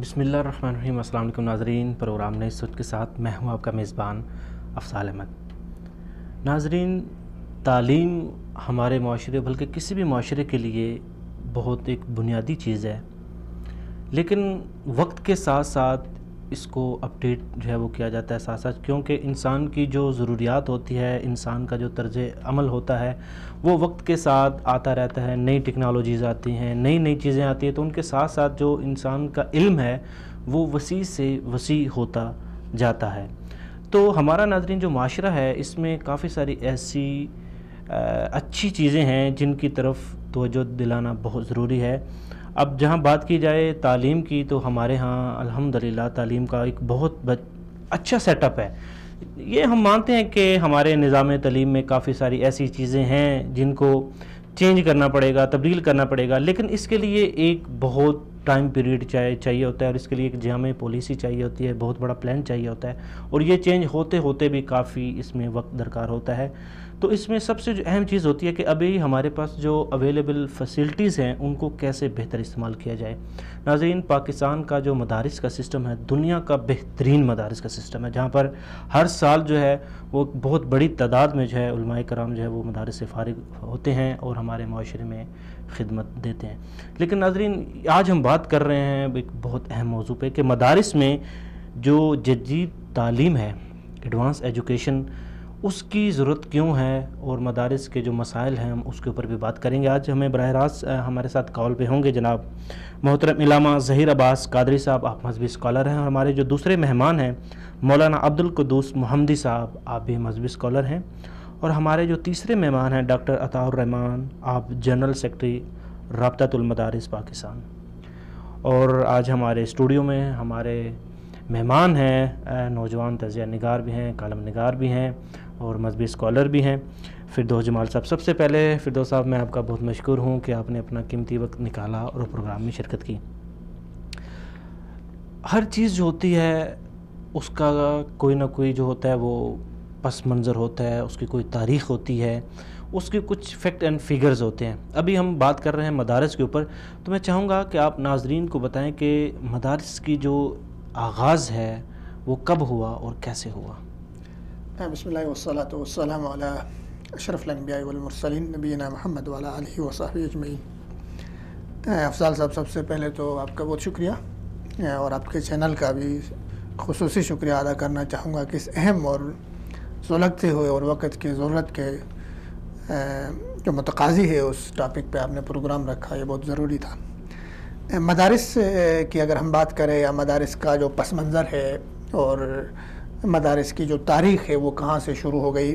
بسم اللہ الرحمن الرحیم۔ السلام علیکم ناظرین، پروگرام نئی سوچ کے ساتھ میں ہوں آپ کا میزبان افضال احمد۔ ناظرین، تعلیم ہمارے معاشرے بلکہ کسی بھی معاشرے کے لیے بہت ایک بنیادی چیز ہے، لیکن وقت کے ساتھ ساتھ اس کو اپڈیٹ جو ہے وہ کیا جاتا ہے ساتھ ساتھ، کیونکہ انسان کی جو ضروریات ہوتی ہے، انسان کا جو طرز عمل ہوتا ہے وہ وقت کے ساتھ آتا رہتا ہے۔ نئی ٹیکنالوجیز آتی ہیں، نئی چیزیں آتی ہیں، تو ان کے ساتھ ساتھ جو انسان کا علم ہے وہ وسیع سے وسیع ہوتا جاتا ہے۔ تو ہمارا ناظرین جو معاشرہ ہے اس میں کافی ساری ایسی اچھی چیزیں ہیں جن کی طرف توجہ دلانا بہت ضروری ہے۔ اب جہاں بات کی جائے تعلیم کی، تو ہمارے ہاں الحمدللہ تعلیم کا ایک بہت اچھا سیٹ اپ ہے۔ یہ ہم مانتے ہیں کہ ہمارے نظام تعلیم میں کافی ساری ایسی چیزیں ہیں جن کو چینج کرنا پڑے گا، تبدیل کرنا پڑے گا، لیکن اس کے لیے ایک بہت ٹائم پیریڈ چاہیے ہوتا ہے، اور اس کے لیے ایک جامع پالیسی چاہیے ہوتی ہے، بہت بڑا پلان چاہیے ہوتا ہے، اور یہ چینج ہوتے ہوتے بھی کافی اس میں وقت درکار ہوتا ہے۔ تو اس میں سب سے جو اہم چیز ہوتی ہے کہ ابھی ہمارے پاس جو اویلیبل فیسلٹیز ہیں ان کو کیسے بہتر استعمال کیا جائے۔ ناظرین، پاکستان کا جو مدارس کا سسٹم ہے دنیا کا بہترین مدارس کا سسٹم ہے، جہاں پر ہر سال جو ہے وہ بہت بڑی تعداد میں جو ہے علماء کرام جو ہے وہ مدارس سے فارغ ہوتے ہیں اور ہمارے معاشرے میں خدمت دیتے ہیں۔ لیکن ناظرین، آج ہم بات کر رہے ہیں ایک بہت اہم موضوع پہ کہ مدارس میں جو جدید تعلیم ہے، ایڈوانس ایجوکیشن، اس کی ضرورت کیوں ہے، اور مدارس کے جو مسائل ہیں ہم اس کے اوپر بھی بات کریں گے۔ آج ہمیں براہ راست ہمارے ساتھ کال پہ ہوں گے جناب محترم علامہ ظہیر عباس قادری صاحب، آپ مذہبی اسکالر ہیں، اور ہمارے جو دوسرے مہمان ہیں مولانا عبدالقدوس محمدی صاحب، آپ بھی مذہبی اسکالر ہیں، اور ہمارے جو تیسرے مہمان ہیں ڈاکٹر عطاء الرحمان، آپ جنرل سیکرٹری رابطۃ المدارس پاکستان۔ اور آج ہمارے اسٹوڈیو میں ہمارے مہمان ہیں نوجوان تجزیہ نگار بھی ہیں، کالم نگار بھی ہیں، اور مذہبی اسکالر بھی ہیں، فردوس جمال صاحب۔ سب سے پہلے فردوس صاحب، میں آپ کا بہت مشکور ہوں کہ آپ نے اپنا قیمتی وقت نکالا اور پروگرام میں شرکت کی۔ ہر چیز جو ہوتی ہے اس کا کوئی نہ کوئی جو ہوتا ہے وہ پس منظر ہوتا ہے، اس کی کوئی تاریخ ہوتی ہے، اس کے کچھ فیکٹ اینڈ فیگرز ہوتے ہیں۔ ابھی ہم بات کر رہے ہیں مدارس کے اوپر، تو میں چاہوں گا کہ آپ ناظرین کو بتائیں کہ مدارس کی جو آغاز ہے وہ کب ہوا اور کیسے ہوا؟ بسم اللہ والصلاة والسلام علی اشرف الانبیاء والمرسلین نبینا محمد وعلی آلہ وصحبہ اجمعین۔ افضال صاحب، سب سے پہلے تو آپ کا بہت شکریہ، اور آپ کے چینل کا بھی خصوصی شکریہ ادا کرنا چاہوں گا کہ اس اہم اور سلگتے ہوئے اور وقت کی ضرورت کے جو متقاضی ہے اس ٹاپک پہ آپ نے پروگرام رکھا، یہ بہت ضروری تھا۔ مدارس کی اگر ہم بات کریں، یا مدارس کا جو پس منظر ہے اور مدارس کی جو تاریخ ہے وہ کہاں سے شروع ہو گئی،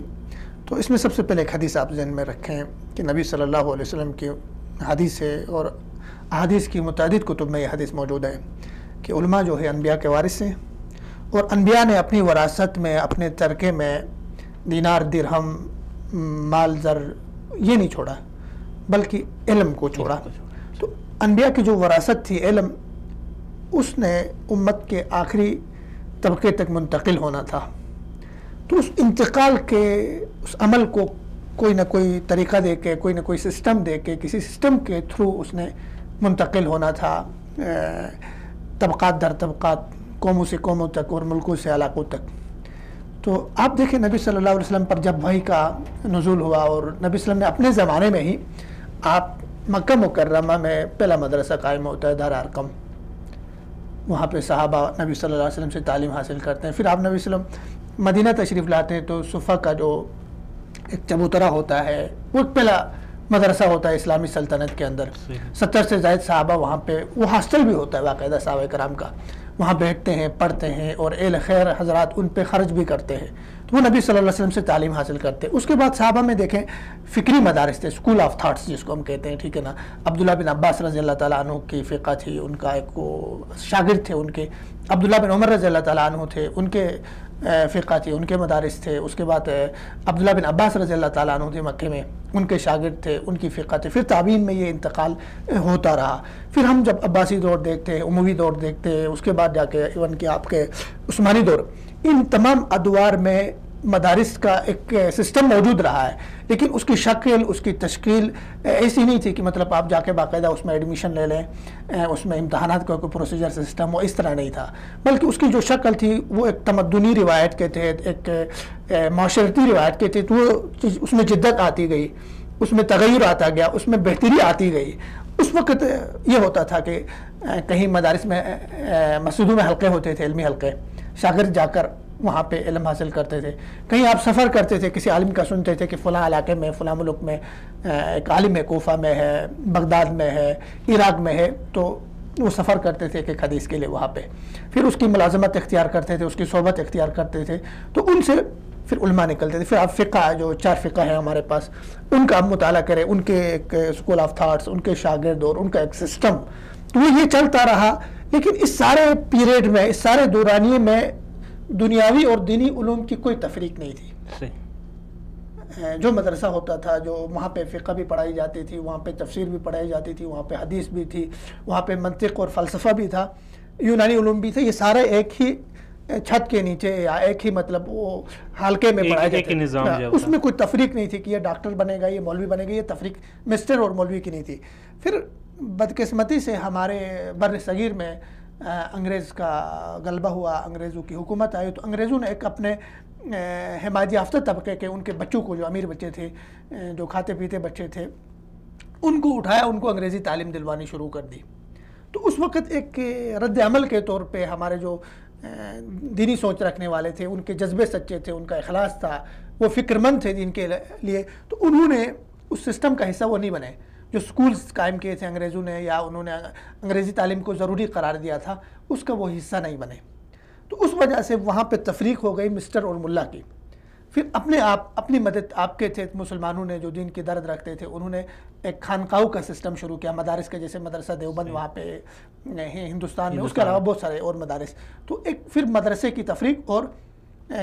تو اس میں سب سے پہلے ایک حدیث آپ ذہن میں رکھیں کہ نبی صلی اللہ علیہ وسلم کی حدیث ہے، اور احادیث کی متعدد کتب میں یہ حدیث موجود ہے کہ علماء جو ہے انبیاء کے وارث ہیں، اور انبیاء نے اپنی وراثت میں، اپنے ترکے میں دینار، درہم، مال، زر یہ نہیں چھوڑا بلکہ علم کو چھوڑا۔ تو انبیاء کی جو وراثت تھی علم، اس نے امت کے آخری طبقے تک منتقل ہونا تھا، تو اس انتقال کے اس عمل کو کوئی نہ کوئی طریقہ دے کے، کوئی نہ کوئی سسٹم دے کے، کسی سسٹم کے تھرو اس نے منتقل ہونا تھا، طبقات در طبقات، قوموں سے قوموں تک اور ملکوں سے علاقوں تک۔ تو آپ دیکھیں نبی صلی اللہ علیہ وسلم پر جب وحی کا نزول ہوا، اور نبی صلی اللہ علیہ وسلم نے اپنے زمانے میں ہی آپ مکہ مکرمہ میں پہلا مدرسہ قائم ہوتا ہے دار ارقم، وہاں پہ صحابہ نبی صلی اللہ علیہ وسلم سے تعلیم حاصل کرتے ہیں۔ پھر آپ نبی صلی اللہ علیہ وسلم مدینہ تشریف لاتے ہیں تو صفہ کا جو ایک چبوترا ہوتا ہے وہ ایک پہلا مدرسہ ہوتا ہے اسلامی سلطنت کے اندر، 70 سے زائد صحابہ وہاں پہ، وہ ہاسٹل بھی ہوتا ہے باقاعدہ صحابہ کرام کا، وہاں بیٹھتے ہیں، پڑھتے ہیں، اور اہل خیر حضرات ان پہ خرچ بھی کرتے ہیں، تو وہ نبی صلی اللہ علیہ وسلم سے تعلیم حاصل کرتے ہیں۔ اس کے بعد صحابہ میں دیکھیں فکری مدارس تھے، اسکول آف تھاٹس جس کو ہم کہتے ہیں، ٹھیک ہے نا۔ عبداللہ بن عباس رضی اللہ تعالیٰ عنہ کی فقہ تھی، ان کا ایک شاگرد تھے ان کے، عبداللہ بن عمر رضی اللہ تعالیٰ عنہ تھے، ان کے فقہ تھی، ان کے مدارس تھے۔ اس کے بعد عبداللہ بن عباس رضی اللہ تعالیٰ عنہ تھے مکے میں، ان کے شاگرد تھے، ان کی فقہ تھے۔ پھر تابعین میں یہ انتقال ہوتا رہا۔ پھر ہم جب عباسی دور دیکھتے ہیں، اموی دور دیکھتے ہیں، اس کے بعد جا کے ایون کہ آپ کے عثمانی دور، ان تمام ادوار میں مدارس کا ایک سسٹم موجود رہا ہے، لیکن اس کی شکل، اس کی تشکیل ایسی نہیں تھی کہ مطلب آپ جا کے باقاعدہ اس میں ایڈمیشن لے لیں، اس میں امتحانات کا کوئی پروسیجر سسٹم وہ اس طرح نہیں تھا، بلکہ اس کی جو شکل تھی وہ ایک تمدنی روایت کے تحت، ایک معاشرتی روایت کے تحت وہ اس میں جدت آتی گئی، اس میں تغیر آتا گیا، اس میں بہتری آتی گئی۔ اس وقت یہ ہوتا تھا کہ کہیں مدارس میں مسجدوں میں حلقے ہوتے تھے، علمی حلقے، شاگرد جا کر وہاں پہ علم حاصل کرتے تھے۔ کہیں آپ سفر کرتے تھے، کسی عالم کا سنتے تھے کہ فلاں علاقے میں، فلاں ملک میں ایک عالم ہے، کوفہ میں ہے، بغداد میں ہے، عراق میں ہے، تو وہ سفر کرتے تھے ایک حدیث کے لیے وہاں پہ، پھر اس کی ملازمت اختیار کرتے تھے، اس کی صحبت اختیار کرتے تھے، تو ان سے پھر علماء نکلتے تھے۔ پھر آپ فقہ، جو 4 فقہ ہیں ہمارے پاس، ان کا آپ مطالعہ کریں، ان کے ایک اسکول آف تھاٹس، ان کے شاگرد اور ان کا ایک سسٹم، تو وہ یہ چلتا رہا۔ لیکن اس سارے پیریڈ میں، اس سارے دورانیے میں دنیاوی اور دینی علوم کی کوئی تفریق نہیں تھی۔ جو مدرسہ ہوتا تھا، جو وہاں پہ فقہ بھی پڑھائی جاتی تھی، وہاں پہ تفسیر بھی پڑھائی جاتی تھی، وہاں پہ حدیث بھی تھی، وہاں پہ منطق اور فلسفہ بھی تھا، یونانی علوم بھی تھے، یہ سارے ایک ہی چھت کے نیچے یا ایک ہی مطلب وہ حلقے میں پڑھایا جاتا تھا۔ اس میں کوئی تفریق نہیں تھی کہ یہ ڈاکٹر بنے گا، یہ مولوی بنے گا، یہ تفریق مسٹر اور مولوی کی نہیں تھی۔ پھر بدقسمتی سے ہمارے بر صغیر میں انگریز کا غلبہ ہوا، انگریزوں کی حکومت آئی، تو انگریزوں نے ایک اپنے حمایت یافتہ طبقے کے، ان کے بچوں کو، جو امیر بچے تھے، جو کھاتے پیتے بچے تھے، ان کو اٹھایا، ان کو انگریزی تعلیم دلوانی شروع کر دی۔ تو اس وقت ایک رد عمل کے طور پہ ہمارے جو دینی سوچ رکھنے والے تھے، ان کے جذبے سچے تھے، ان کا اخلاص تھا، وہ فکر مند تھے دین کے لیے، تو انہوں نے اس سسٹم کا حصہ وہ نہیں بنے جو سکولز قائم کیے تھے انگریزوں نے، یا انہوں نے انگریزی تعلیم کو ضروری قرار دیا تھا، اس کا وہ حصہ نہیں بنے۔ تو اس وجہ سے وہاں پہ تفریق ہو گئی مسٹر اور ملا کی۔ پھر اپنے آپ، اپنی مدد آپ کے تھے مسلمانوں نے جو دین کی درد رکھتے تھے، انہوں نے ایک خانقاہوں کا سسٹم شروع کیا، مدارس کے، جیسے مدرسہ دیوبند وہاں پہ ہندوستان میں، اس کے علاوہ بہت سارے اور مدارس۔ تو ایک پھر مدرسے کی تفریق اور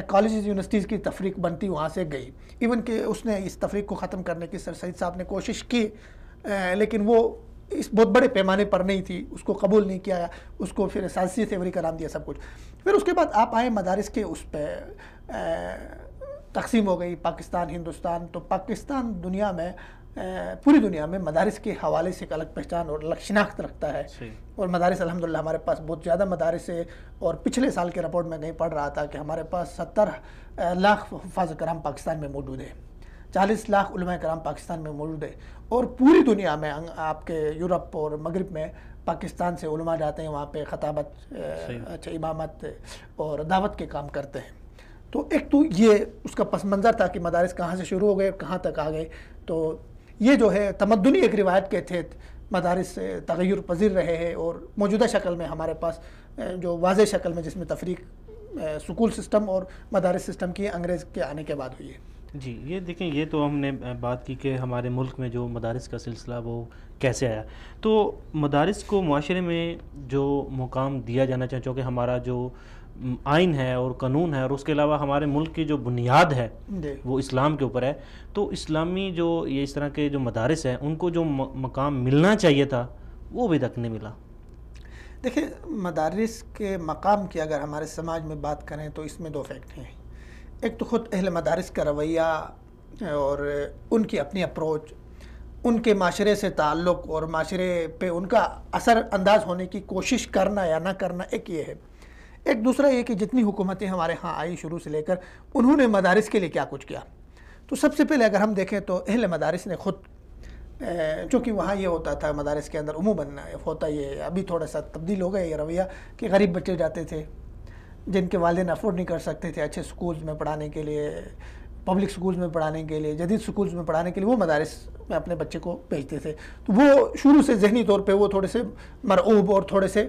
کالجز، یونیورسٹیز کی تفریق بنتی وہاں سے گئی۔ ایون کہ اس نے اس تفریق کو ختم کرنے کی سر سید صاحب نے کوشش کی، لیکن وہ اس بہت بڑے پیمانے پر نہیں تھی، اس کو قبول نہیں کیا، اس کو پھر سائنسی تھیوری کا نام دیا سب کچھ۔ پھر اس کے بعد آپ آئے مدارس کے اس پہ تقسیم ہو گئی پاکستان، ہندوستان۔ تو پاکستان دنیا میں، پوری دنیا میں مدارس کے حوالے سے ایک الگ پہچان اور الگ شناخت رکھتا ہے، اور مدارس الحمدللہ ہمارے پاس بہت زیادہ مدارس ہے، اور پچھلے سال کے رپورٹ میں نہیں پڑھ رہا تھا کہ ہمارے پاس 70 لاکھ حفاظ کرام پاکستان میں موجود ہے، 40 لاکھ علماء کرام پاکستان میں موجود ہے، اور پوری دنیا میں آپ کے یورپ اور مغرب میں پاکستان سے علماء جاتے ہیں، وہاں پہ خطابت، امامت اور دعوت کے کام کرتے ہیں۔ تو ایک تو یہ اس کا پس منظر تھا کہ مدارس کہاں سے شروع ہو گئے، کہاں تک آ گئے۔ تو یہ جو ہے تمدنی ایک روایت کے تحت مدارس تغیر پذیر رہے ہیں، اور موجودہ شکل میں ہمارے پاس جو واضح شکل میں، جس میں تفریق سکول سسٹم اور مدارس سسٹم کی انگریز کے آنے کے بعد ہوئی ہے۔ جی، یہ دیکھیں، یہ تو ہم نے بات کی کہ ہمارے ملک میں جو مدارس کا سلسلہ وہ کیسے آیا۔ تو مدارس کو معاشرے میں جو مقام دیا جانا چاہیے، چونکہ ہمارا جو آئین ہے اور قانون ہے، اور اس کے علاوہ ہمارے ملک کی جو بنیاد ہے وہ اسلام کے اوپر ہے، تو اسلامی جو یہ اس طرح کے جو مدارس ہیں، ان کو جو مقام ملنا چاہیے تھا وہ ابھی تک نہیں ملا۔ دیکھیں، مدارس کے مقام کی اگر ہمارے سماج میں بات کریں تو اس میں 2 فیکٹ ہیں۔ ایک تو خود اہل مدارس کا رویہ اور ان کی اپنی اپروچ، ان کے معاشرے سے تعلق اور معاشرے پہ ان کا اثر انداز ہونے کی کوشش کرنا یا نہ کرنا، ایک یہ ہے۔ ایک دوسرا یہ کہ جتنی حکومتیں ہمارے ہاں آئی شروع سے لے کر، انہوں نے مدارس کے لیے کیا کچھ کیا۔ تو سب سے پہلے اگر ہم دیکھیں تو اہل مدارس نے خود، چونکہ وہاں یہ ہوتا تھا مدارس کے اندر عموماً ہوتا، یہ ابھی تھوڑا سا تبدیل ہو گیا یہ رویہ، کہ غریب بچے جاتے تھے، جن کے والدین افورڈ نہیں کر سکتے تھے اچھے سکولز میں پڑھانے کے لیے، پبلک سکولز میں پڑھانے کے لیے، جدید سکولز میں پڑھانے کے لیے، وہ مدارس میں اپنے بچے کو بھیجتے تھے۔ تو وہ شروع سے ذہنی طور پہ وہ تھوڑے سے مرعوب اور تھوڑے سے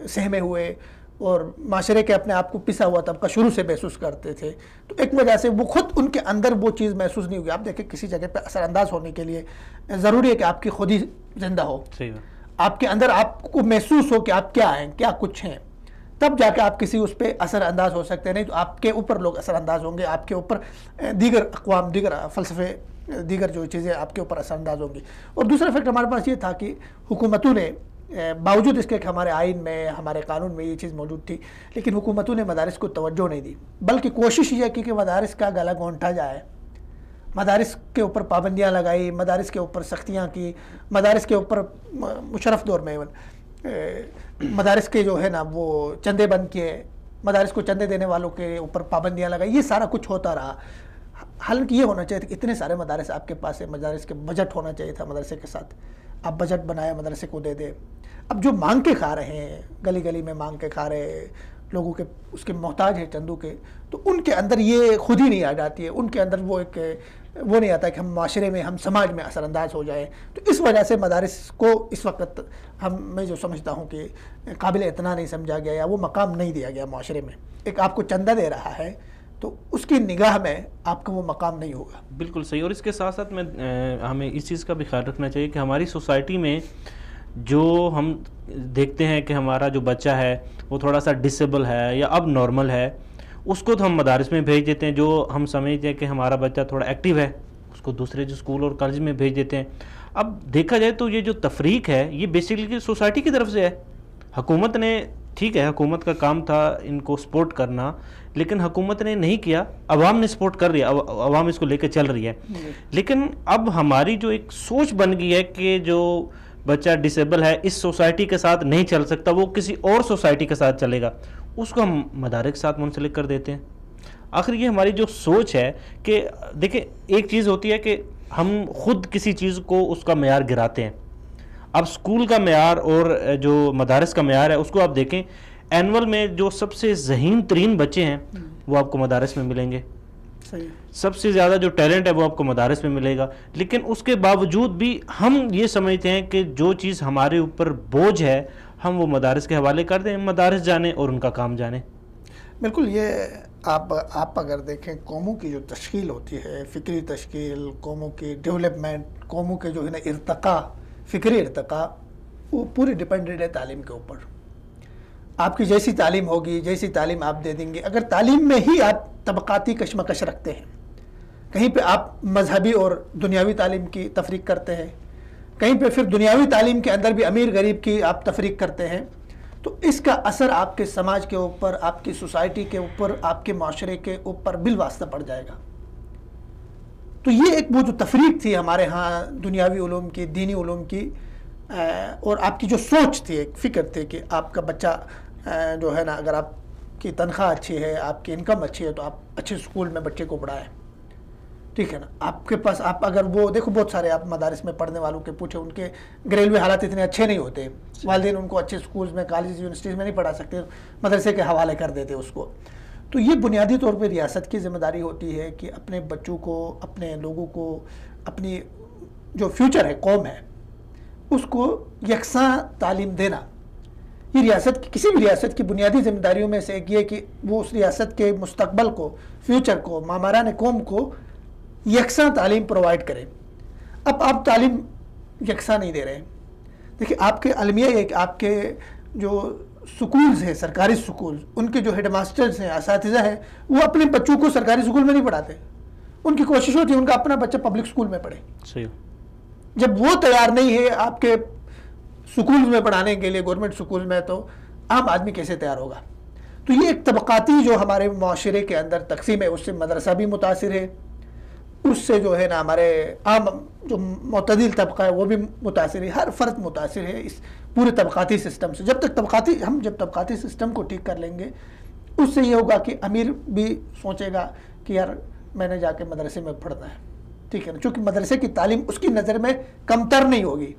سہمے ہوئے، اور معاشرے کے اپنے آپ کو پسا ہوا طبقہ شروع سے محسوس کرتے تھے۔ تو ایک وجہ سے وہ خود ان کے اندر وہ چیز محسوس نہیں ہوگی۔ آپ دیکھیں، کسی جگہ پہ اثر انداز ہونے کے لیے ضروری ہے کہ آپ کی خود ہی زندہ ہو، آپ کے اندر آپ کو محسوس ہو کہ آپ کیا ہیں، کیا کچھ ہیں، تب جا کے آپ کسی اس پہ اثر انداز ہو سکتے ہیں۔ نہیں تو آپ کے اوپر لوگ اثر انداز ہوں گے، آپ کے اوپر دیگر اقوام، دیگر فلسفے، دیگر جو چیزیں آپ کے اوپر اثر انداز ہوں گی۔ اور دوسرا فیکٹ ہمارے پاس یہ تھا کہ حکومتوں نے باوجود اس کے کہ ہمارے آئین میں ہمارے قانون میں یہ چیز موجود تھی، لیکن حکومتوں نے مدارس کو توجہ نہیں دی، بلکہ کوشش یہ کی کہ مدارس کا گلا گھونٹا جائے، مدارس کے اوپر پابندیاں لگائی، مدارس کے اوپر سختیاں کی، مدارس کے اوپر مشرف دور میں مدارس کے جو ہے نا وہ چندے بند کیے، مدارس کو چندے دینے والوں کے اوپر پابندیاں لگائی، یہ سارا کچھ ہوتا رہا۔ حالانکہ یہ ہونا چاہیے تھا، اتنے سارے مدارس آپ کے پاس ہے، مدارس کے بجٹ ہونا چاہیے تھا مدرسے کے ساتھ، آپ بجٹ بنائے مدرسے کو دے دے۔ اب جو مانگ کے کھا رہے ہیں، گلی گلی میں مانگ کے کھا رہے لوگوں کے، اس کے محتاج ہیں چندوں کے، تو ان کے اندر یہ خود ہی نہیں آ جاتی ہے، ان کے اندر وہ نہیں آتا کہ ہم معاشرے میں، ہم سماج میں اثر انداز ہو جائیں۔ تو اس وجہ سے مدارس کو اس وقت میں جو سمجھتا ہوں کہ قابل اعتنا نہیں سمجھا گیا، یا وہ مقام نہیں دیا گیا معاشرے میں۔ ایک آپ کو چندہ دے رہا ہے تو اس کی نگاہ میں آپ کا وہ مقام نہیں ہوگا۔ بالکل صحیح۔ اور اس کے ساتھ ساتھ ہمیں اس چیز کا بھی خیال رکھنا چاہیے کہ ہماری سوسائٹی میں جو ہم دیکھتے ہیں کہ ہمارا جو بچہ ہے وہ تھوڑا سا ڈسیبل ہے یا اب نارمل ہے، اس کو تو ہم مدارس میں بھیج دیتے ہیں۔ جو ہم سمجھتے ہیں کہ ہمارا بچہ تھوڑا ایکٹیو ہے، اس کو دوسرے جو اسکول اور کالج میں بھیج دیتے ہیں۔ اب دیکھا جائے تو یہ جو تفریق ہے یہ بیسیکلی سوسائٹی کی طرف سے ہے۔ حکومت نے، ٹھیک ہے حکومت کا کام تھا ان کو سپورٹ کرنا، لیکن حکومت نے نہیں کیا، عوام نے سپورٹ کر رہی ہے، عوام اس کو لے کے چل رہی ہے۔ لیکن اب ہماری جو ایک سوچ بن گئی ہے کہ جو بچہ ڈسیبل ہے اس سوسائٹی کے ساتھ نہیں چل سکتا، وہ کسی اور سوسائٹی کے ساتھ چلے گا، اس کو ہم مدارس کے ساتھ منسلک کر دیتے ہیں۔ آخر یہ ہماری جو سوچ ہے کہ دیکھیں، ایک چیز ہوتی ہے کہ ہم خود کسی چیز کو اس کا معیار گراتے ہیں۔ اب اسکول کا معیار اور جو مدارس کا معیار ہے اس کو آپ دیکھیں، اینول میں جو سب سے ذہین ترین بچے ہیں وہ آپ کو مدارس میں ملیں گے، سب سے زیادہ جو ٹیلنٹ ہے وہ آپ کو مدارس میں ملے گا۔ لیکن اس کے باوجود بھی ہم یہ سمجھتے ہیں کہ جو چیز ہمارے اوپر بوجھ ہے ہم وہ مدارس کے حوالے کر دیں، مدارس جانیں اور ان کا کام جانیں۔ بالکل، یہ آپ اگر دیکھیں قوموں کی جو تشکیل ہوتی ہے، فکری تشکیل، قوموں کی ڈیولپمنٹ، قوموں کے جو ہے نا ارتقاء، فکری ارتقاء، وہ پوری ڈیپینڈنٹ ہے تعلیم کے اوپر۔ آپ کی جیسی تعلیم ہوگی، جیسی تعلیم آپ دے دیں گے، اگر تعلیم میں ہی آپ طبقاتی کشمکش رکھتے ہیں، کہیں پہ آپ مذہبی اور دنیاوی تعلیم کی تفریق کرتے ہیں، کہیں پہ پھر دنیاوی تعلیم کے اندر بھی امیر غریب کی آپ تفریق کرتے ہیں، تو اس کا اثر آپ کے سماج کے اوپر، آپ کی سوسائٹی کے اوپر، آپ کے معاشرے کے اوپر بالواسطہ پڑ جائے گا۔ تو یہ ایک وہ جو تفریق تھی ہمارے ہاں دنیاوی علوم کی، دینی علوم کی، اور آپ کی جو سوچ تھی، ایک فکر تھی کہ آپ کا بچہ جو ہے نا، اگر آپ کی تنخواہ اچھی ہے، آپ کی انکم اچھی ہے، تو آپ اچھے اسکول میں بچے کو پڑھائیں، ٹھیک ہے نا۔ آپ کے پاس، آپ اگر وہ دیکھو، بہت سارے آپ مدارس میں پڑھنے والوں کے پوچھیں، ان کے گھریلوی حالات اتنے اچھے نہیں ہوتے، والدین ان کو اچھے اسکولز میں، کالج، یونیورسٹیز میں نہیں پڑھا سکتے، مدرسے کے حوالے کر دیتے اس کو۔ تو یہ بنیادی طور پہ ریاست کی ذمہ داری ہوتی ہے کہ اپنے بچوں کو، اپنے لوگوں کو، اپنی جو فیوچر ہے، قوم ہے، اس کو یکساں تعلیم دینا۔ یہ ریاست کی، کسی بھی ریاست کی بنیادی ذمہ داریوں میں سے ایک یہ کہ وہ اس ریاست کے مستقبل کو، فیوچر کو، معماران قوم کو یکساں تعلیم پرووائڈ کریں۔ اب آپ تعلیم یکساں نہیں دے رہے ہیں۔ دیکھیں، آپ کے المیہ ہے کہ آپ کے جو سکولز ہیں، سرکاری سکولز، ان کے جو ہیڈ ماسٹرز ہیں، اساتذہ ہیں، وہ اپنے بچوں کو سرکاری سکول میں نہیں پڑھاتے۔ ان کی کوشش ہوتی ہے ان کا اپنا بچہ پبلک سکول میں پڑھے۔ صحیح۔ جب وہ تیار نہیں ہے آپ کے سکولز میں پڑھانے کے لیے، گورنمنٹ سکول میں، تو عام آدمی کیسے تیار ہوگا؟ تو یہ ایک طبقاتی جو ہمارے معاشرے کے اندر تقسیم ہے، اس سے مدرسہ بھی متاثر ہے، اس سے جو ہے نا ہمارے عام جو معتدل طبقہ ہے وہ بھی متاثر ہے، ہر فرد متاثر ہے اس پورے طبقاتی سسٹم سے۔ جب طبقاتی سسٹم کو ٹھیک کر لیں گے، اس سے یہ ہوگا کہ امیر بھی سوچے گا کہ یار میں نے جا کے مدرسے میں پڑھنا ہے، ٹھیک ہے نا، چونکہ مدرسے کی تعلیم اس کی نظر میں کمتر نہیں ہوگی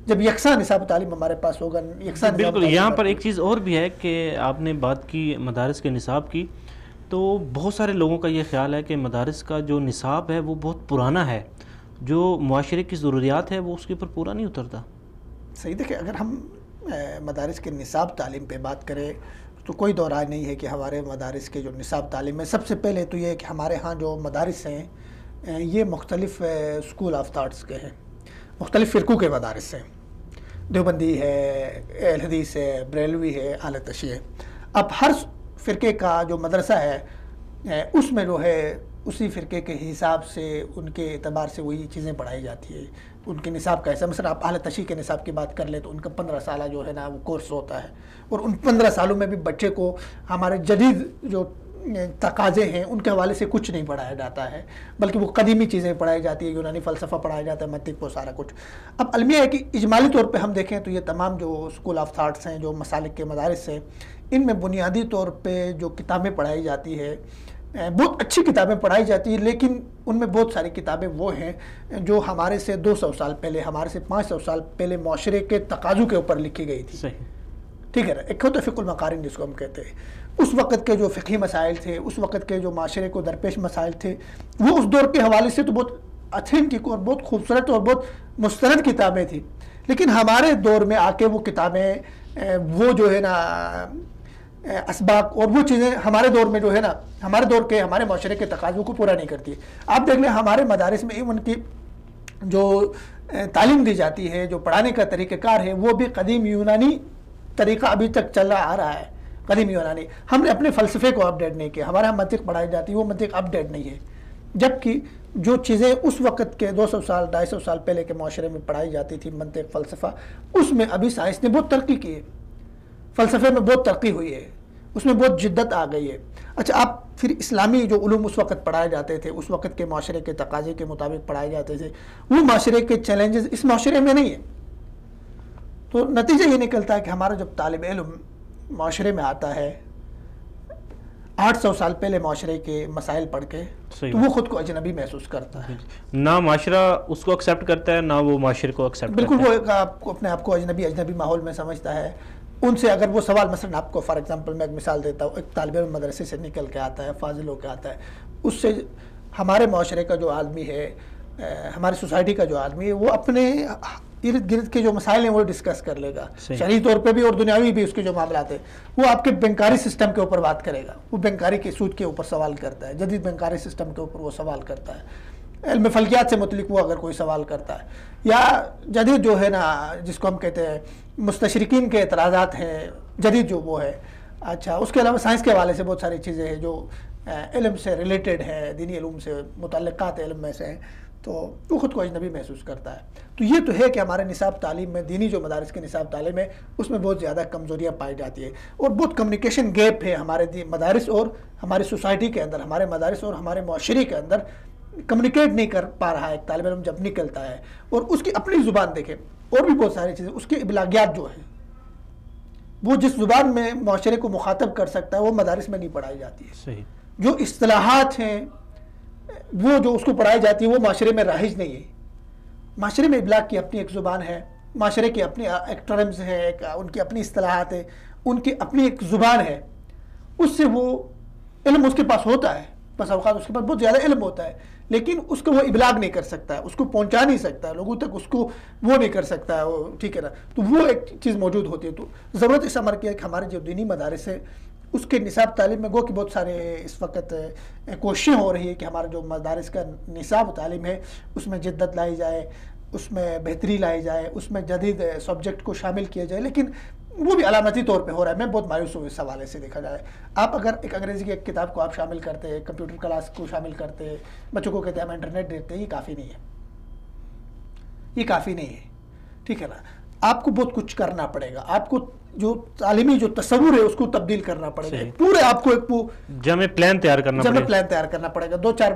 جب یکساں نصاب تعلیم ہمارے پاس ہوگا، یکساں۔ بالکل، یہاں پر ایک چیز اور بھی ہے کہ آپ نے بات کی مدارس کے نصاب کی، تو بہت سارے لوگوں کا یہ خیال ہے کہ مدارس کا جو نصاب ہے وہ بہت پرانا ہے، جو معاشرے کی ضروریات ہے وہ اس کے اوپر پورا نہیں اترتا۔ صحیح۔ دیکھیں، اگر ہم مدارس کے نصاب تعلیم پہ بات کریں تو کوئی دو رائے نہیں ہے کہ ہمارے مدارس کے جو نصاب تعلیم ہے، سب سے پہلے تو یہ ہے کہ ہمارے ہاں جو مدارس ہیں یہ مختلف اسکول آف تھاٹس کے ہیں، مختلف فرقوں کے مدارس ہیں، دیوبندی ہے، اہل حدیث ہے، بریلوی ہے، اعلیٰ تشیع ہے۔ اب ہر فرقے کا جو مدرسہ ہے اس میں جو ہے اسی فرقے کے حساب سے ان کے اعتبار سے وہی چیزیں پڑھائی جاتی ہے. ان کے نصاب کا ایسا مثلا آپ اہل تشیع کے نصاب کی بات کر لیں تو ان کا 15 سالہ جو ہے نا وہ کورس ہوتا ہے, اور ان 15 سالوں میں بھی بچے کو ہمارے جدید جو تقاضے ہیں ان کے حوالے سے کچھ نہیں پڑھایا جاتا ہے, بلکہ وہ قدیمی چیزیں پڑھائی جاتی ہے, یونانی فلسفہ پڑھایا جاتا ہے, منطق کو سارا کچھ. اب المیہ ہے کہ اجمالی طور پہ ہم دیکھیں تو یہ تمام جو اسکول آف تھاٹس ہیں, جو مسالک کے مدارس ہیں, ان میں بنیادی طور پہ جو کتابیں پڑھائی جاتی ہے بہت اچھی کتابیں پڑھائی جاتی ہیں, لیکن ان میں بہت ساری کتابیں وہ ہیں جو ہمارے سے 200 سال پہلے, ہمارے سے 500 سال پہلے معاشرے کے تقاضوں کے اوپر لکھی گئی تھی. صحیح, ٹھیک ہے نا. ایک ہوتا ہے فقہ المقارن جس کو ہم کہتے ہیں, اس وقت کے جو فقہی مسائل تھے, اس وقت کے جو معاشرے کو درپیش مسائل تھے, وہ اس دور کے حوالے سے تو بہت اتھینٹک اور بہت خوبصورت اور بہت مستند کتابیں تھیں. لیکن ہمارے دور میں آ کے وہ کتابیں وہ جو ہے نا اسباق اور وہ چیزیں ہمارے دور میں جو ہے نا ہمارے دور کے ہمارے معاشرے کے تقاضوں کو پورا نہیں کرتی. آپ دیکھ لیں ہمارے مدارس میں ایون کی جو تعلیم دی جاتی ہے, جو پڑھانے کا طریقہ کار ہے, وہ بھی قدیم یونانی طریقہ ابھی تک چلا آ رہا ہے. قدیم یونانی, ہم نے اپنے فلسفے کو اپ ڈیٹ نہیں کیا. ہمارے یہاں منطق پڑھائی جاتی ہے, وہ منطق اپ ڈیٹ نہیں ہے, جبکہ جو چیزیں اس وقت کے 200 سال 250 سال پہلے کے معاشرے میں پڑھائی جاتی تھی, منطق فلسفہ, اس میں ابھی سائنس نے بہت ترقی کی ہے, فلسفے میں بہت ترقی ہوئی ہے, اس میں بہت جدت آ گئی ہے. اچھا, آپ پھر اسلامی جو علوم اس وقت پڑھائے جاتے تھے, اس وقت کے معاشرے کے تقاضے کے مطابق پڑھائے جاتے تھے, وہ معاشرے کے چیلنجز اس معاشرے میں نہیں ہے. تو نتیجہ یہ نکلتا ہے کہ ہمارا جب طالب علم معاشرے میں آتا ہے 800 سال پہلے معاشرے کے مسائل پڑھ کے, تو وہ خود کو اجنبی محسوس کرتا ہے. نہ معاشرہ اس کو ایکسیپٹ کرتا ہے, نہ وہ معاشرے کو ایکسیپٹ کرتا ہے. بالکل, وہ آپ کو اپنے آپ کو اجنبی ماحول میں سمجھتا ہے. ان سے اگر وہ سوال, مثلا آپ کو فار ایگزامپل میں ایک مثال دیتا ہوں, ایک طالب علم مدرسے سے نکل کے آتا ہے, فاضل ہو کے آتا ہے, اس سے ہمارے معاشرے کا جو آدمی ہے, ہماری سوسائٹی کا جو آدمی ہے, وہ اپنے ارد گرد کے جو مسائل ہیں وہ ڈسکس کر لے گا, شرعی طور پہ بھی اور دنیاوی بھی اس کے جو معاملات ہیں. وہ آپ کے بینکاری سسٹم کے اوپر بات کرے گا, وہ بینکاری کے سود کے اوپر سوال کرتا ہے, جدید بینکاری سسٹم کے اوپر وہ سوال کرتا ہے, علم فلکیات سے متعلق وہ اگر کوئی سوال کرتا ہے, یا جدید جو ہے نا جس کو ہم کہتے ہیں مستشرقین کے اعتراضات ہیں, جدید جو وہ ہے. اچھا, اس کے علاوہ سائنس کے حوالے سے بہت ساری چیزیں ہیں جو علم سے ریلیٹڈ ہے, دینی علوم سے متعلقات علم میں سے ہیں, تو وہ خود کو اجنبی محسوس کرتا ہے. تو یہ تو ہے کہ ہمارے نصاب تعلیم میں, دینی جو مدارس کے نصاب تعلیم ہے, اس میں بہت زیادہ کمزوریاں پائی جاتی ہے, اور بہت کمیونیکیشن گیپ ہے ہمارے مدارس اور ہماری سوسائٹی کے اندر. ہمارے مدارس اور ہمارے معاشرے کے اندر کمیونیکیٹ نہیں کر پا رہا ہے ایک طالب علم جب نکلتا ہے, اور اس کی اپنی زبان دیکھیں, اور بھی بہت ساری چیزیں, اس کے ابلاغیات جو ہیں وہ جس زبان میں معاشرے کو مخاطب کر سکتا ہے وہ مدارس میں نہیں پڑھائی جاتی ہے. صحیح. جو اصطلاحات ہیں وہ جو اس کو پڑھائی جاتی ہے وہ معاشرے میں رائج نہیں ہے. معاشرے میں ابلاغ کی اپنی ایک زبان ہے, معاشرے کی اپنی ایک ٹرمز ہیں, ان کی اپنی اصطلاحات ہیں, ان کی اپنی ایک زبان ہے, اس سے وہ علم اس کے پاس ہوتا ہے, بس اوقات اس کے پاس بہت زیادہ علم ہوتا ہے, لیکن اس کو وہ ابلاغ نہیں کر سکتا ہے, اس کو پہنچا نہیں سکتا ہے لوگوں تک, اس کو وہ نہیں کر سکتا ہے, ٹھیک ہے نا. تو وہ ایک چیز موجود ہوتی ہے. تو ضرورت اس امر کی ہے کہ ہمارے جو دینی مدارس ہیں اس کے نصاب تعلیم میں گو کہ بہت سارے اس وقت کوششیں ہو رہی ہے کہ ہمارا جو مدارس کا نصاب تعلیم ہے اس میں جدت لائی جائے, اس میں بہتری لائی جائے, اس میں جدید سبجیکٹ کو شامل کیا جائے, لیکن وہ بھی علامتی طور پہ ہو رہا ہے. میں بہت مایوس ہوں اس حوالے سے. دیکھا جائے, آپ اگر ایک انگریزی کی ایک کتاب کو آپ شامل کرتے ہیں, کمپیوٹر کلاس کو شامل کرتے ہیں, بچوں کو کہتے ہیں ہم انٹرنیٹ دیتے ہیں, یہ کافی نہیں ہے, یہ کافی نہیں ہے, ٹھیک ہے نا. آپ کو بہت کچھ کرنا پڑے گا, آپ کو جو تعلیمی جو تصور ہے اس کو تبدیل کرنا پڑے گا, پورے آپ کو ایک جمع پلان تیار کرنا پڑے گا. 2-4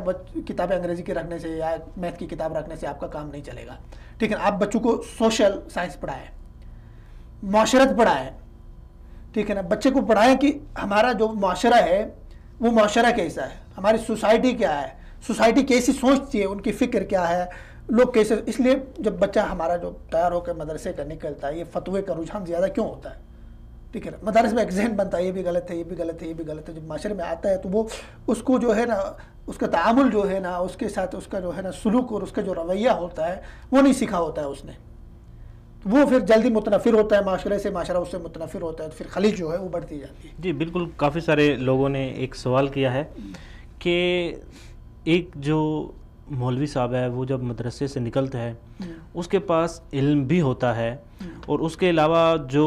کتابیں انگریزی کی رکھنے سے یا میتھ کی کتاب رکھنے سے آپ کا کام نہیں چلے گا, ٹھیک ہے. آپ بچوں کو سوشل سائنس پڑھائیں, معاشرت پڑھائیں, ٹھیک ہے نا. بچے کو پڑھائیں کہ ہمارا جو معاشرہ ہے وہ معاشرہ کیسا ہے, ہماری سوسائٹی کیا ہے, سوسائٹی کیسی سوچتی ہے, ان کی فکر کیا ہے, لوگ کیسے. اس لیے جب بچہ ہمارا جو تیار ہو کے مدرسے کا نکلتا ہے, یہ فتوے کا رجحان زیادہ کیوں ہوتا ہے, ٹھیک ہے نا. مدارس میں ایک ذہن بنتا ہے یہ بھی غلط ہے, یہ بھی غلط ہے, یہ بھی غلط ہے. جب معاشرے میں آتا ہے تو وہ اس کو جو ہے نا اس کا تعامل جو ہے نا اس کے ساتھ اس کا جو ہے نا سلوک اور اس کا جو رویہ ہوتا ہے وہ نہیں سیکھا ہوتا ہے اس نے, وہ پھر جلدی متنفر ہوتا ہے معاشرے سے, معاشرہ اس سے متنفر ہوتا ہے, تو پھر خلیج جو ہے وہ بڑھتی جاتی ہے. جی بالکل. کافی سارے لوگوں نے ایک سوال کیا ہے کہ ایک جو مولوی صاحب ہے وہ جب مدرسے سے نکلتا ہے اس کے پاس علم بھی ہوتا ہے, اور اس کے علاوہ جو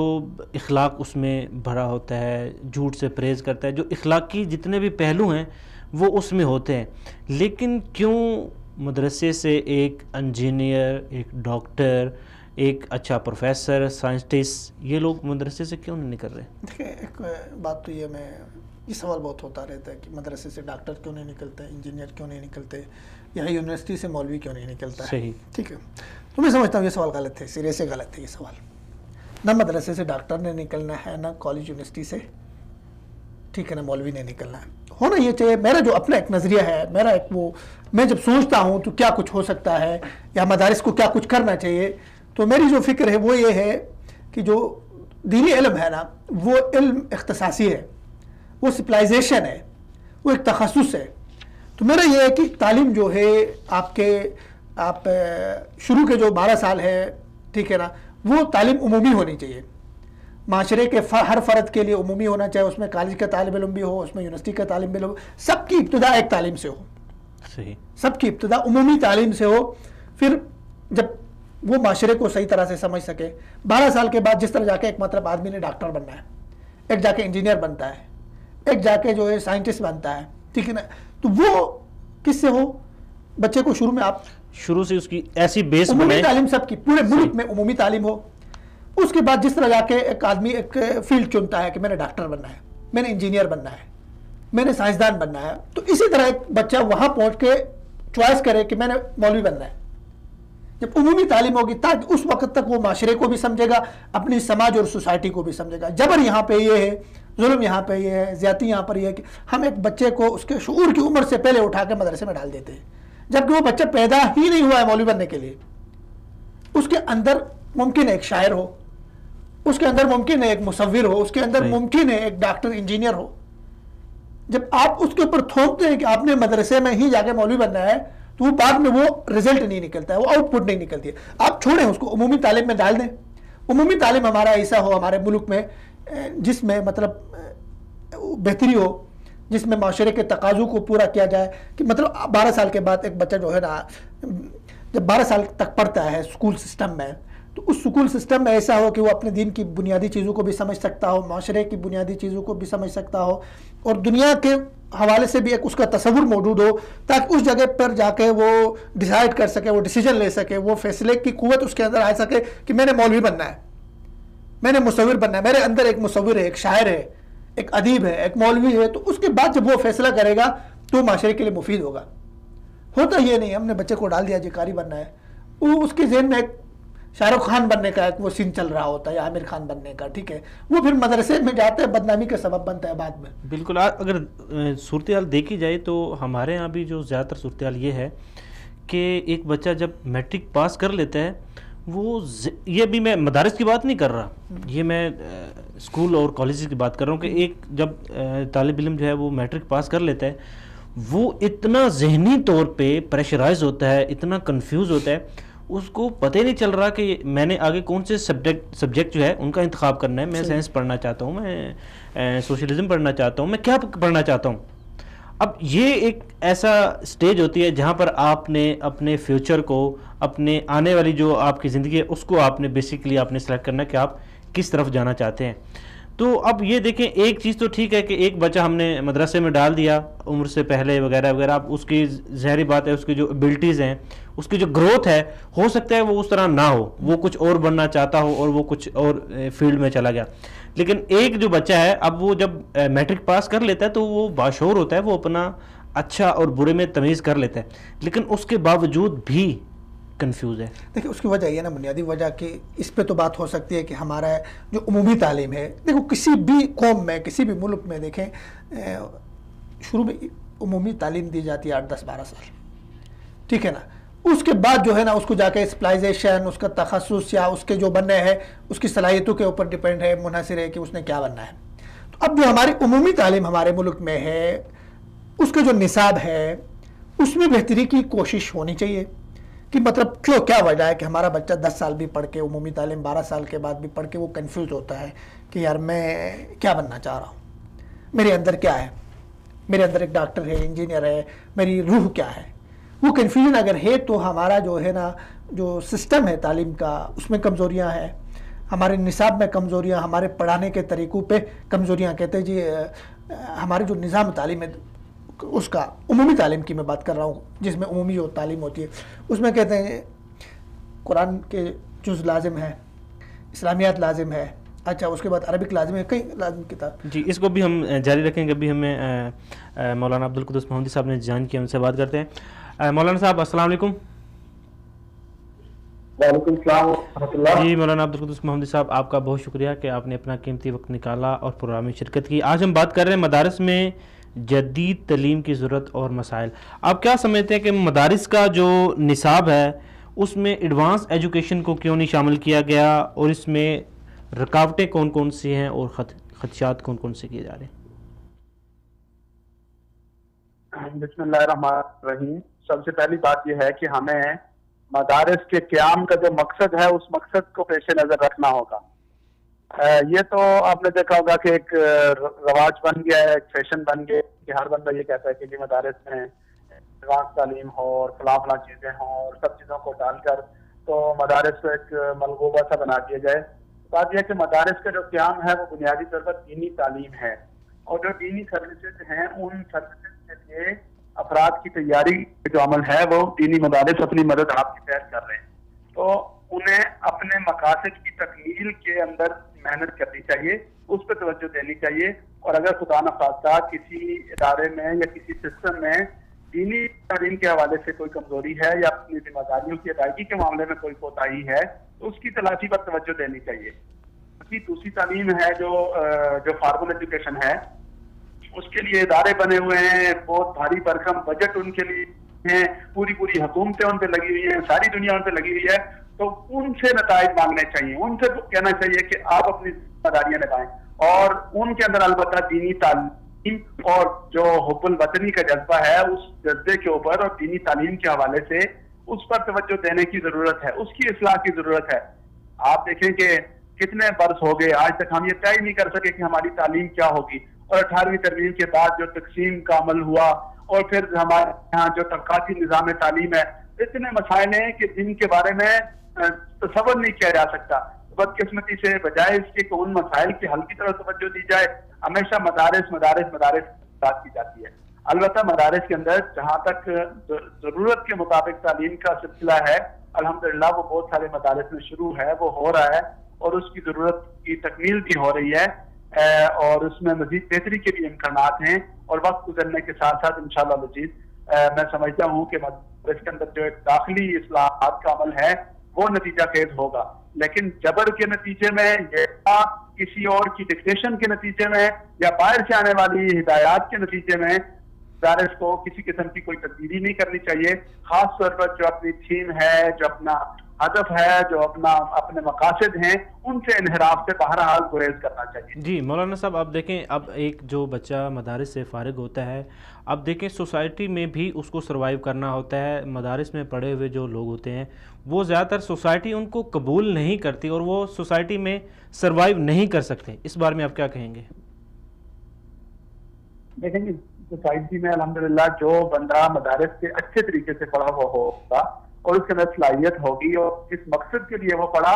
اخلاق اس میں بھرا ہوتا ہے, جھوٹ سے پرہیز کرتا ہے, جو اخلاقی جتنے بھی پہلو ہیں وہ اس میں ہوتے ہیں، لیکن کیوں مدرسے سے ایک انجینئر، ایک ڈاکٹر، ایک اچھا پروفیسر، سائنسٹسٹ، یہ لوگ مدرسے سے کیوں نہیں نکل رہے؟ دیکھیں ایک بات تو یہ سوال بہت ہوتا رہتا ہے کہ مدرسے سے ڈاکٹر کیوں نہیں نکلتے، انجینئر کیوں نہیں نکلتے، یا یونیورسٹی سے مولوی کیوں نہیں نکلتا ہے. صحیح. ٹھیک ہے، تو میں سمجھتا ہوں یہ سوال غلط ہے، سرے سے غلط ہے یہ سوال. نہ مدرسے سے ڈاکٹر نے نکلنا ہے، نہ کالج یونیورسٹی سے، ٹھیک ہے، نہ مولوی نے نکلنا ہے. ہونا یہ چاہیے، میرا جو اپنا ایک نظریہ ہے، میرا ایک میں جب سوچتا ہوں تو کیا کچھ ہو سکتا ہے یا مدارس کو کیا کچھ کرنا چاہیے، تو میری جو فکر ہے وہ یہ ہے کہ جو دینی علم ہے نا، وہ علم اختصاصی ہے، وہ سپلائزیشن ہے، وہ ایک تخصص ہے. تو میرا یہ ہے کہ تعلیم جو ہے آپ شروع کے جو 12 سال ہے، ٹھیک ہے نا، وہ تعلیم عمومی ہونی چاہیے، معاشرے کے ہر فرد کے لیے عمومی ہونا چاہیے. اس میں کالج کا طالب علم بھی ہو، اس میں یونیورسٹی کا طالب علم، سب کی ابتدا ایک تعلیم سے ہو. صحیح. سب کی ابتدا عمومی تعلیم سے ہو. پھر جب وہ معاشرے کو صحیح طرح سے سمجھ سکے، 12 سال کے بعد جس طرح جا کے ایک مطلب آدمی نے ڈاکٹر بننا ہے، ایک جا کے انجینئر بنتا ہے، ایک جا کے جو ہے سائنٹسٹ بنتا ہے، ٹھیک ہے نا، تو وہ کس سے ہو؟ بچے کو شروع میں آپ شروع سے اس کی ایسی بیس عمومی تعلیم، سب کی پورے ملک میں عمومی تعلیم ہو. اس کے بعد جس طرح جا کے ایک آدمی ایک فیلڈ چنتا ہے کہ میں نے ڈاکٹر بننا ہے، میں نے انجینئر بننا ہے، میں نے سائنسدان بننا ہے، تو اسی طرح ایک بچہ وہاں پہنچ کے چوائس کرے کہ میں نے مولوی بننا ہے. جب عمومی تعلیم ہوگی تاکہ اس وقت تک وہ معاشرے کو بھی سمجھے گا، اپنی سماج اور سوسائٹی کو بھی سمجھے گا. جبر یہاں پہ یہ ہے، ظلم یہاں پہ یہ ہے، زیادتی یہاں پر یہ ہے کہ ہم ایک بچے کو اس کے شعور کی عمر سے پہلے اٹھا کے مدرسے میں ڈال دیتے ہیں، جبکہ وہ بچہ پیدا ہی نہیں ہوا ہے مولوی بننے کے لیے. اس کے اندر ممکن ہے ایک شاعر ہو، اس کے اندر ممکن ہے ایک مصور ہو، اس کے اندر ممکن ہے ایک ڈاکٹر انجینئر ہو. جب آپ اس کے اوپر تھوپتے ہیں کہ آپ نے مدرسے میں ہی جا کے مولوی بننا ہے، تو وہ بعد میں وہ رزلٹ نہیں نکلتا ہے، وہ آؤٹ پٹ نہیں نکلتی ہے. آپ چھوڑیں اس کو، عمومی تعلیم میں ڈال دیں. عمومی تعلیم ہمارا ایسا ہو ہمارے ملک میں جس میں مطلب بہتری ہو، جس میں معاشرے کے تقاضوں کو پورا کیا جائے. کہ مطلب 12 سال کے بعد ایک بچہ جو ہے نا، جب 12 سال تک پڑھتا ہے اسکول سسٹم میں، تو اس اسکول سسٹم میں ایسا ہو کہ وہ اپنے دین کی بنیادی چیزوں کو بھی سمجھ سکتا ہو، معاشرے کی بنیادی چیزوں کو بھی سمجھ سکتا ہو، اور دنیا کے حوالے سے بھی ایک اس کا تصور موجود ہو، تاکہ اس جگہ پر جا کے وہ ڈیسائیڈ کر سکے، وہ ڈیسیجن لے سکے، وہ فیصلے کی قوت اس کے اندر آ سکے کہ میں نے مولوی بننا ہے، میں نے مصور بننا ہے، میرے اندر ایک مصور ہے، ایک شاعر ہے، ایک ادیب ہے، ایک مولوی ہے. تو اس کے بعد جب وہ فیصلہ کرے گا تو معاشرے کے لیے مفید ہوگا. ہوتا یہ نہیں، ہم نے بچے کو ڈال دیا جی قاری بننا ہے، وہ اس کے ذہن میں ایک شاہ رخ خان بننے کا ایک وہ سین چل رہا ہوتا ہے، یا عامر خان بننے کا، ٹھیک ہے، وہ پھر مدرسے میں جاتے ہیں، بدنامی کا سبب بنتا ہے بعد میں. بالکل. اگر صورتحال دیکھی جائے تو ہمارے ہاں بھی جو زیادہ تر صورتحال یہ ہے کہ ایک بچہ جب میٹرک پاس کر لیتا ہے، وہ یہ بھی میں مدارس کی بات نہیں کر رہا، یہ میں اسکول اور کالجز کی بات کر رہا ہوں، کہ ایک جب طالب علم جو ہے وہ میٹرک پاس کر لیتا ہے، وہ اتنا ذہنی طور پہ پریشرائز ہوتا ہے، اتنا کنفیوز ہوتا ہے، اس کو پتہ ہی نہیں چل رہا کہ میں نے آگے کون سے سبجیکٹ جو ہے ان کا انتخاب کرنا ہے. میں سائنس پڑھنا چاہتا ہوں، میں سوشلزم پڑھنا چاہتا ہوں، میں کیا پڑھنا چاہتا ہوں. اب یہ ایک ایسا سٹیج ہوتی ہے جہاں پر آپ نے اپنے فیوچر کو، اپنے آنے والی جو آپ کی زندگی ہے اس کو آپ نے بیسیکلی آپ نے سلیکٹ کرنا ہے کہ آپ کس طرف جانا چاہتے ہیں. تو اب یہ دیکھیں، ایک چیز تو ٹھیک ہے کہ ایک بچہ ہم نے مدرسے میں ڈال دیا عمر سے پہلے وغیرہ وغیرہ، اب اس کی ظاہری بات ہے، اس کی جو ایبلٹیز ہیں، اس کی جو گروتھ ہے، ہو سکتا ہے وہ اس طرح نہ ہو، وہ کچھ اور بننا چاہتا ہو اور وہ کچھ اور فیلڈ میں چلا گیا. لیکن ایک جو بچہ ہے، اب وہ جب میٹرک پاس کر لیتا ہے تو وہ باشعور ہوتا ہے، وہ اپنا اچھا اور برے میں تمیز کر لیتا ہے، لیکن اس کے باوجود بھی کنفیوز ہے. دیکھیں اس کی وجہ یہ نا، بنیادی وجہ کہ اس پہ تو بات ہو سکتی ہے کہ ہمارا جو عمومی تعلیم ہے، دیکھو کسی بھی قوم میں، کسی بھی ملک میں دیکھیں شروع میں عمومی تعلیم دی جاتی ہے 8-10-12 سال، ٹھیک ہے نا. اس کے بعد جو ہے نا اس کو جا کے اسپلائزیشن، اس کا تخصص یا اس کے جو بننے ہے اس کی صلاحیتوں کے اوپر ڈیپینڈ ہے، منحصر ہے کہ اس نے کیا بننا ہے. تو اب جو ہماری عمومی تعلیم ہمارے ملک میں ہے، اس کا جو نصاب ہے اس میں بہتری کی کوشش ہونی چاہیے. کہ مطلب کیا وجہ ہے کہ ہمارا بچہ 10 سال بھی پڑھ کے، عمومی تعلیم 12 سال کے بعد بھی پڑھ کے وہ کنفیوز ہوتا ہے کہ یار میں کیا بننا چاہ رہا ہوں، میرے اندر کیا ہے، میرے اندر ایک ڈاکٹر ہے، انجینئر ہے، میری روح کیا ہے. وہ کنفیوژن اگر ہے تو ہمارا جو ہے نا جو سسٹم ہے تعلیم کا اس میں کمزوریاں ہیں، ہمارے نصاب میں کمزوریاں، ہمارے پڑھانے کے طریقوں پہ کمزوریاں. کہتے ہیں جی ہمارے جو نظام تعلیم ہے اس کا عمومی تعلیم کی میں بات کر رہا ہوں، جس میں عمومی جو تعلیم ہوتی ہے اس میں کہتے ہیں قرآن کے جز لازم ہے، اسلامیات لازم ہے، اچھا اس کے بعد عربک لازم ہے، کئی لازم کتاب. جی اس کو بھی ہم جاری رکھیں گے. ابھی ہمیں مولانا عبدالقدوس محمدی صاحب نے جان کیا، ان سے بات کرتے ہیں. مولانا صاحب السلام علیکم. وعلیکم السلام ورحمۃ اللہ. جی مولانا عبدالقدوس محمدی صاحب، آپ کا بہت شکریہ کہ آپ نے اپنا قیمتی وقت نکالا اور پروگرام میں شرکت کی. آج ہم بات کر رہے ہیں مدارس میں جدید تعلیم کی ضرورت اور مسائل. آپ کیا سمجھتے ہیں کہ مدارس کا جو نصاب ہے اس میں ایڈوانس ایجوکیشن کو کیوں نہیں شامل کیا گیا، اور اس میں رکاوٹیں کون کون سی ہیں اور خدشات کون کون سے کیے جا رہے ہیں؟ بسم اللہ الرحمن الرحیم. سب سے پہلی بات یہ ہے کہ ہمیں مدارس کے قیام کا جو مقصد ہے اس مقصد کو پیش نظر رکھنا ہوگا. یہ تو آپ نے دیکھا ہوگا کہ ایک رواج بن گیا ہے، ایک فیشن بن گیا کہ ہر بندہ یہ کہتا ہے کہ مدارس میں ایڈوانس تعلیم ہو اور فلاں فلاں چیزیں ہوں، اور سب چیزوں کو ڈال کر تو مدارس کو ایک ملغوبہ سا بنا دیا جائے. بات یہ ہے کہ مدارس کا جو قیام ہے وہ بنیادی طور پر دینی تعلیم ہے، اور جو دینی سروسز ہیں ان سروسز کے لیے افراد کی تیاری جو عمل ہے وہ دینی مدارس اپنی مدد آپ کی تحت کر رہے ہیں. تو انہیں اپنے مقاصد کی تکمیل کے اندر محنت کرنی چاہیے، اس پہ توجہ دینی چاہیے. اور اگر خدا نخواستہ کسی ادارے میں یا کسی سسٹم میں دینی تعلیم کے حوالے سے کوئی کمزوری ہے یا اپنی ذمہ داریوں کی ادائیگی کے معاملے میں کوئی کوتاہی ہے تو اس کی تلافی پر توجہ دینی چاہیے. دوسری تعلیم ہے جو فارمل ایجوکیشن ہے، اس کے لیے ادارے بنے ہوئے ہیں، بہت بھاری بھرکم بجٹ ان کے لیے ہیں، پوری حکومتیں ان پہ لگی ہوئی ہیں، ساری دنیا ان پہ لگی ہوئی ہے. تو ان سے نتائج مانگنے چاہیے، ان سے کہنا چاہیے کہ آپ اپنی ذمہ داریاں نبھائیں، اور ان کے اندر البتہ دینی تعلیم اور جو حب الوطنی کا جذبہ ہے اس جذبے کے اوپر اور دینی تعلیم کے حوالے سے اس پر توجہ دینے کی ضرورت ہے، اس کی اصلاح کی ضرورت ہے. آپ دیکھیں کہ کتنے برس ہو گئے آج تک ہم یہ طے نہیں کر سکے کہ ہماری تعلیم کیا ہوگی. اور 18ویں ترمیم کے بعد جو تقسیم کا عمل ہوا اور پھر ہمارے یہاں جو طبقاتی نظام تعلیم ہے، اتنے مسائل ہیں کہ جن کے بارے میں تصور نہیں کیا جا سکتا. بدقسمتی سے بجائے اس کے ان مسائل کے حل کی طرف توجہ دی جائے، ہمیشہ مدارس بات کی جاتی ہے. البتہ مدارس کے اندر جہاں تک ضرورت کے مطابق تعلیم کا سلسلہ ہے، الحمدللہ وہ بہت سارے مدارس میں شروع ہے، وہ ہو رہا ہے، اور اس کی ضرورت کی تکمیل بھی ہو رہی ہے، اور اس میں مزید بہتری کے بھی امکانات ہیں. اور وقت گزرنے کے ساتھ ساتھ انشاءاللہ العزیز میں سمجھتا ہوں کہ مدارس کے اندر جو ایک داخلی اصلاحات کا عمل ہے وہ نتیجہ خیز ہوگا. لیکن جبر کے نتیجے میں یا کسی اور کی ڈکٹیشن کے نتیجے میں یا باہر سے آنے والی ہدایات کے نتیجے میں مدارس کو کسی قسم کی کوئی تبدیلی نہیں کرنی چاہیے. خاص طور پر جو اپنی تھیم ہے، جو اپنا ہدف ہے، جو اپنے مقاصد ہیں، ان سے انحراف سے بہرحال گریز کرنا چاہیے. جی مولانا صاحب، اب دیکھیں اب ایک جو بچہ مدارس سے فارغ ہوتا ہے، اب دیکھیں سوسائٹی میں بھی اس کو سروائیو کرنا ہوتا ہے. مدارس میں پڑھے ہوئے جو لوگ ہوتے ہیں وہ زیادہ تر سوسائٹی ان کو قبول نہیں کرتی اور وہ سوسائٹی میں سروائیو نہیں کر سکتے. اس بارے میں آپ کیا کہیں گے؟ دیکھیں گے سوسائٹی میں الحمدللہ جو بندہ مدارس سے اچھے طریقے سے پڑھا ہوا ہوگا اور اس کے اندر صلاحیت ہوگی اور جس مقصد کے لیے وہ پڑھا،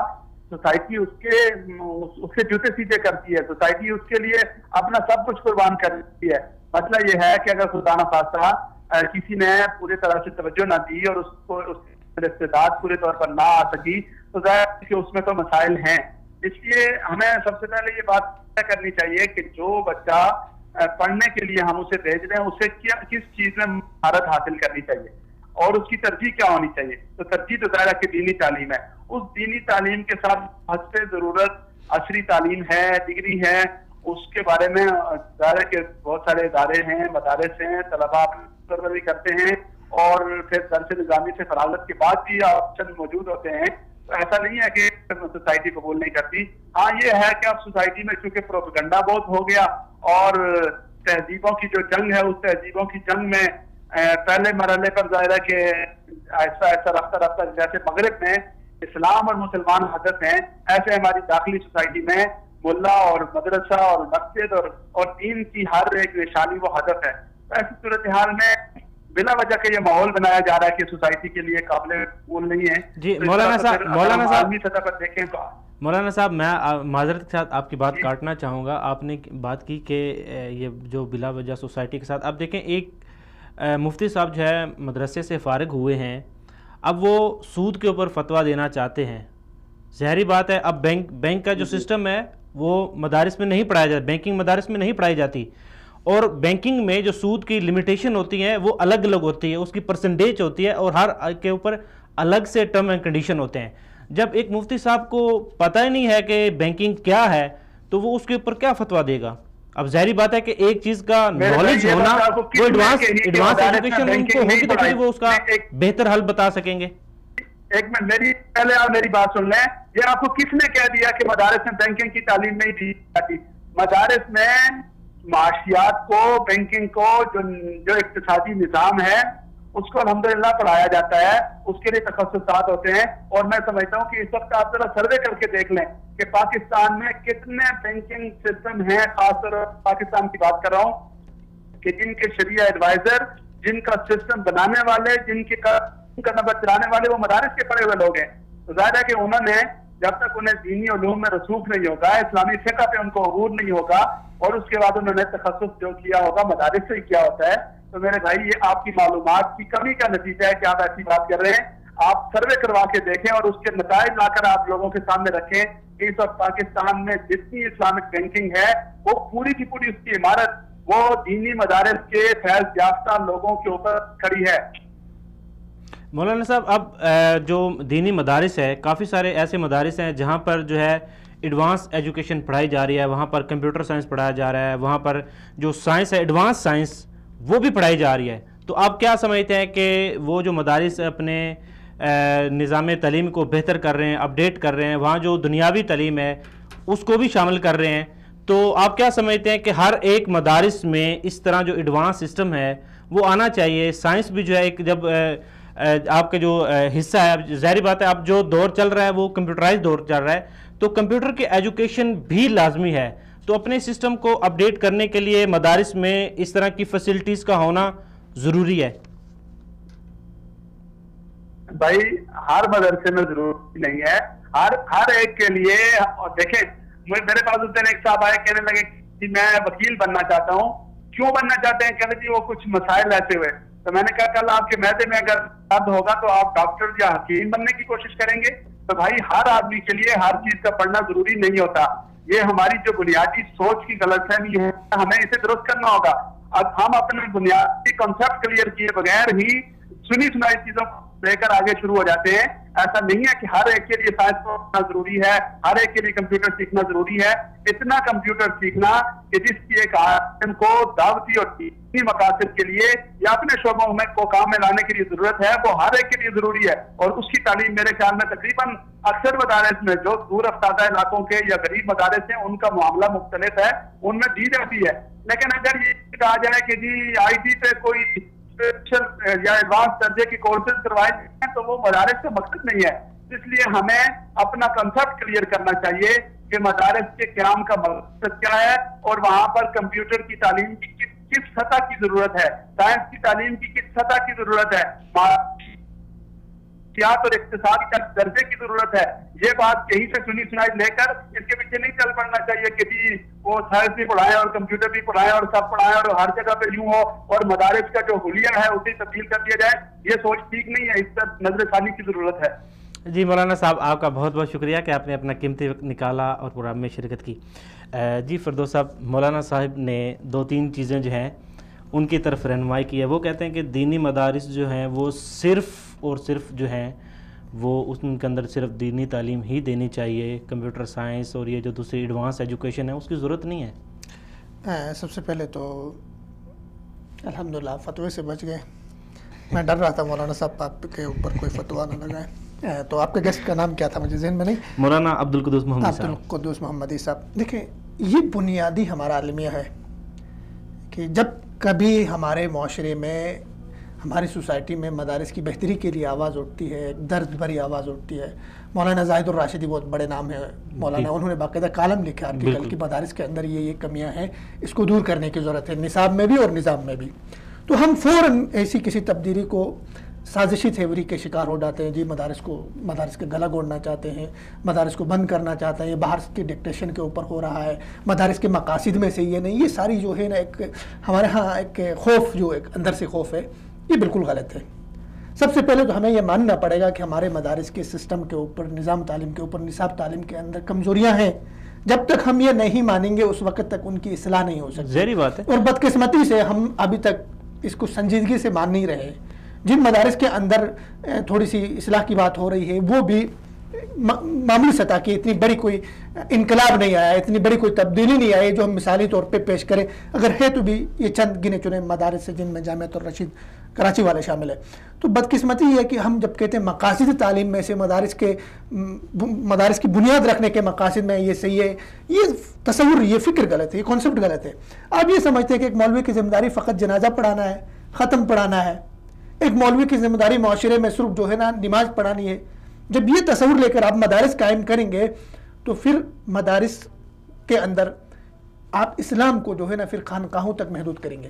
سوسائٹی اس کے جوتے سیدھے کرتی ہے، سوسائٹی اس کے لیے اپنا سب کچھ قربان کرتی ہے. مسئلہ یہ ہے کہ اگر خدا نخواستہ کسی نے پوری طرح سے توجہ نہ دی اور اس کو استعداد پورے طور پر نہ آ سکی تو ظاہر ہے کہ اس میں تو مسائل ہیں. اس لیے ہمیں سب سے پہلے یہ بات کرنی چاہیے کہ جو بچہ پڑھنے کے لیے ہم اسے بھیج رہے ہیں اسے کس چیز میں مہارت حاصل کرنی چاہیے اور اس کی ترجیح کیا ہونی چاہیے. تو ترجیح تو ظاہر ہے کہ دینی تعلیم ہے. اس دینی تعلیم کے ساتھ حسب ضرورت عصری تعلیم ہے، ڈگری ہے، اس کے بارے میں ظاہر ہے کہ بہت سارے ادارے ہیں، مدارس ہیں، طلباء اپنی کرتے ہیں اور پھر درس نظامی سے فراغت کے بعد بھی آپشن موجود ہوتے ہیں. تو ایسا نہیں ہے کہ سوسائٹی قبول نہیں کرتی. ہاں یہ ہے کہ اب سوسائٹی میں چونکہ پروپیگنڈا بہت ہو گیا اور تہذیبوں کی جو جنگ ہے اس تہذیبوں کی جنگ میں پہلے مرحلے پر ظاہر ہے کہ ایسا رفتہ جیسے مغرب میں اسلام اور مسلمان ہدف ہیں، ایسے ہماری داخلی سوسائٹی میں ملا اور مدرسہ اور مسجد اور دین کی ہر ایک نشانی وہ ہدف ہے. ایسی صورتحال میں بلا وجہ کہ یہ ماحول بنایا جا رہا ہے کہ سوسائٹی کے لیے قابل قبول نہیں ہے. جی مولانا صاحب عالمی سطح پر دیکھیں تو مولانا صاحب میں معذرت کے ساتھ آپ کی بات کاٹنا چاہوں گا. آپ نے بات کی کہ یہ جو بلا وجہ سوسائٹی کے ساتھ، اب دیکھیں ایک مفتی صاحب جو ہے مدرسے سے فارغ ہوئے ہیں، اب وہ سود کے اوپر فتویٰ دینا چاہتے ہیں. ظاہری بات ہے اب بینک کا جو سسٹم ہے وہ مدارس میں نہیں پڑھایا جاتا، بینکنگ مدارس میں نہیں پڑھائی جاتی، اور بینکنگ میں جو سود کی لمیٹیشن ہوتی ہے وہ الگ الگ ہوتی ہے، اس کی پرسنٹیج ہوتی ہے، اور ہر کے اوپر الگ سے ٹرم اینڈ کنڈیشن ہوتے ہیں. جب ایک مفتی صاحب کو پتہ ہی نہیں ہے کہ بینکنگ کیا ہے تو وہ اس کے اوپر کیا فتویٰ دے گا؟ اب ظاہری بات ہے کہ ایک چیز کا نالج ہونا، وہ ایڈوانس ایجوکیشن ان کو ہوگی تو وہ اس کا بہتر حل بتا سکیں گے. ایک منٹ پہلے آپ میری بات سن لیں. یہ آپ کو کس نے کہہ دیا کہ مدارس میں بینکنگ کی تعلیم نہیں دی جاتی؟ مدارس میں معاشیات کو، بینکنگ کو، جو اقتصادی نظام ہے اس کو الحمدللہ پڑھایا جاتا ہے، اس کے لیے تخصصات ہوتے ہیں. اور میں سمجھتا ہوں کہ اس وقت آپ ذرا سروے کر کے دیکھ لیں کہ پاکستان میں کتنے بینکنگ سسٹم ہیں، خاص طور پر پاکستان کی بات کر رہا ہوں، کہ جن کے شریعہ ایڈوائزر، جن کا سسٹم بنانے والے، جن کا نمبر چلانے والے وہ مدارس کے پڑھے ہوئے لوگ ہیں. تو ظاہر ہے کہ انہوں نے جب تک انہیں دینی علوم میں رسوخ نہیں ہوگا، اسلامی فقہ پہ ان کو عبور نہیں ہوگا، اور اس کے بعد انہوں نے تخصص جو کیا ہوگا مدارس سے ہی کیا ہوتا ہے. تو میرے بھائی یہ آپ کی معلومات کی کمی کا نتیجہ ہے کہ آپ ایسی بات کر رہے ہیں. آپ سروے کروا کے دیکھیں اور اس کے نتائج لا کر آپ لوگوں کے سامنے رکھیں کہ اس وقت پاکستان میں جتنی اسلامک بینکنگ ہے وہ پوری کی پوری اس کی عمارت وہ دینی مدارس کے فیض یافتہ لوگوں کے اوپر کھڑی ہے. مولانا صاحب اب جو دینی مدارس ہے، کافی سارے ایسے مدارس ہیں جہاں پر جو ہے ایڈوانس ایجوکیشن پڑھائی جا رہی ہے، وہاں پر کمپیوٹر سائنس پڑھایا جا رہا ہے، وہاں پر جو سائنس ہے ایڈوانس سائنس وہ بھی پڑھائی جا رہی ہے. تو آپ کیا سمجھتے ہیں کہ وہ جو مدارس اپنے نظام تعلیم کو بہتر کر رہے ہیں، اپڈیٹ کر رہے ہیں، وہاں جو دنیاوی تعلیم ہے اس کو بھی شامل کر رہے ہیں، تو آپ کیا سمجھتے ہیں کہ ہر ایک مدارس میں اس طرح جو ایڈوانس سسٹم ہے وہ آنا چاہیے؟ سائنس بھی جو ہے ایک جب آپ کا جو حصہ ہے، ظاہری بات ہے اب جو دور چل رہا ہے وہ کمپیوٹرائز دور چل رہا ہے، تو کمپیوٹر کی ایجوکیشن بھی لازمی ہے. تو اپنے سسٹم کو اپڈیٹ کرنے کے لیے مدارس میں اس طرح کی فیسلٹیز کا ہونا ضروری ہے. بھائی ہر مدرسے میں ضروری نہیں ہے، ہر ایک کے لیے. اور دیکھیں میرے پاس اس دن ایک صاحب آئے کہنے لگے کہ میں وکیل بننا چاہتا ہوں. کیوں بننا چاہتے ہیں؟ کہتے جی وہ کچھ مسائل ایسے ہوئے. تو میں نے کہا کل آپ کے معدے میں اگر درد ہوگا تو آپ ڈاکٹر یا حکیم بننے کی کوشش کریں گے؟ تو بھائی ہر آدمی کے لیے ہر چیز کا پڑھنا ضروری نہیں ہوتا. یہ ہماری جو بنیادی سوچ کی غلط فہمی ہے، ہمیں اسے درست کرنا ہوگا. اب ہم اپنے بنیادی کنسپٹ کلیئر کیے بغیر ہی سنی سنائی چیزوں کو لے کر آگے شروع ہو جاتے ہیں. ایسا نہیں ہے کہ ہر ایک کے لیے سائنس پڑھنا ضروری ہے، ہر ایک کے لیے کمپیوٹر سیکھنا ضروری ہے. اتنا کمپیوٹر سیکھنا کہ جس کی ایک عالم کو دعوتی اور دینی مقاصد کے لیے یا اپنے شعبوں میں کو کام میں لانے کے لیے ضرورت ہے، وہ ہر ایک کے لیے ضروری ہے. اور اس کی تعلیم میرے خیال میں تقریباً اکثر مدارس میں جو دور افتادہ علاقوں کے یا غریب مدارس ہیں ان کا معاملہ مختلف ہے، ان میں دی جاتی ہے. لیکن اگر یہ کہا جائے کہ جی آئی ٹی پہ کوئی اسپیشل یا ایڈوانس درجے کی کورسز کروائے ہیں تو وہ مدارس کا مقصد نہیں ہے. اس لیے ہمیں اپنا کنسپٹ کلیئر کرنا چاہیے کہ مدارس کے قیام کا مقصد کیا ہے اور وہاں پر کمپیوٹر کی تعلیم کی کس سطح کی ضرورت ہے، سائنس کی تعلیم کی کس سطح کی ضرورت ہے، اور اقتصادی درجے کی ضرورت ہے. یہ بات یہیں سے سنی سنائی لے کر اس کے پیچھے نہیں چل پڑنا چاہیے کہ جی وہ سائنس بھی پڑھائیں اور کمپیوٹر بھی پڑھائیں اور سب پڑھائیں اور ہر جگہ پہ یوں ہو اور مدارس کا جو حلیہ ہے اسے تبدیل کر دیا جائے. یہ سوچ ٹھیک نہیں ہے، اس پر نظر ثانی کی ضرورت ہے. جی مولانا صاحب آپ کا بہت بہت شکریہ کہ آپ نے اپنا قیمتی وقت نکالا اور پروگرام میں شرکت کی. جی فردوس صاحب، مولانا صاحب نے 2-3 چیزیں جو ہیں ان کی طرف رہنمائی کی ہے. وہ کہتے ہیں کہ دینی مدارس جو ہیں وہ صرف اور صرف جو ہیں وہ ان کے اندر صرف دینی تعلیم ہی دینی چاہیے، کمپیوٹر سائنس اور یہ جو دوسری ایڈوانس ایجوکیشن ہے اس کی ضرورت نہیں ہے. سب سے پہلے تو الحمدللہ فتوے سے بچ گئے. میں ڈر رہا تھا مولانا صاحب آپ کے اوپر کوئی فتویٰ نہ لگائے. تو آپ کے گیسٹ کا نام کیا تھا مجھے ذہن میں نہیں. مولانا عبدالقدوس محمدی صاحب. عبدالقدوس محمدی صاحب. دیکھیں یہ بنیادی ہمارا عالمیہ ہے کہ جب کبھی ہمارے معاشرے میں، ہماری سوسائٹی میں مدارس کی بہتری کے لیے آواز اٹھتی ہے، درد بھری آواز اٹھتی ہے. مولانا زاہد الراشدی بہت بڑے نام ہے مولانا، انہوں نے باقاعدہ کالم لکھا آرٹیکل کہ مدارس کے اندر یہ کمیاں ہیں، اس کو دور کرنے کی ضرورت ہے، نصاب میں بھی اور نظام میں بھی. تو ہم فوراً ایسی کسی تبدیلی کو سازشی تھیوری کے شکار ہو جاتے ہیں. جی مدارس کے گلا گھونٹنا چاہتے ہیں, مدارس کو بند کرنا چاہتے ہیں, یہ باہر کے ڈکٹیشن کے اوپر ہو رہا ہے, مدارس کے مقاصد میں سے یہ نہیں. یہ ساری جو ہے نا ایک ہمارے ہاں ایک خوف, جو ایک اندر سے خوف ہے, یہ بالکل غلط ہے. سب سے پہلے تو ہمیں یہ ماننا پڑے گا کہ ہمارے مدارس کے سسٹم کے اوپر, نظام تعلیم کے اوپر, نصاب تعلیم کے اندر کمزوریاں ہیں. جب تک ہم یہ نہیں مانیں گے اس وقت تک ان کی اصلاح نہیں ہو سکتی. ظاہری بات ہے. اور بدقسمتی سے ہم ابھی تک اس کو سنجیدگی سے مان نہیں رہے. جن مدارس کے اندر تھوڑی سی اصلاح کی بات ہو رہی ہے وہ بھی معمولی سطح کی, اتنی بڑی کوئی انقلاب نہیں آیا, اتنی بڑی کوئی تبدیلی نہیں آئی جو ہم مثالی طور پہ پیش کریں. اگر ہے تو بھی یہ چند گنے چنے مدارس سے جن میں جامعۃ الرشید کراچی والے شامل ہیں. تو بدقسمتی یہ ہے کہ ہم جب کہتے ہیں مقاصد تعلیم میں سے مدارس کی بنیاد رکھنے کے مقاصد میں یہ صحیح ہے, یہ تصور, یہ فکر غلط ہے, یہ کانسیپٹ غلط ہے. آپ یہ سمجھتے ہیں کہ ایک مولوی کی ذمہ داری فقط جنازہ پڑھانا ہے, ختم پڑھانا ہے. ایک مولوی کی ذمہ داری معاشرے میں صرف جو ہے نا نماز پڑھانی ہے. جب یہ تصور لے کر آپ مدارس قائم کریں گے تو پھر مدارس کے اندر آپ اسلام کو جو ہے نا پھر خانقاہوں تک محدود کریں گے.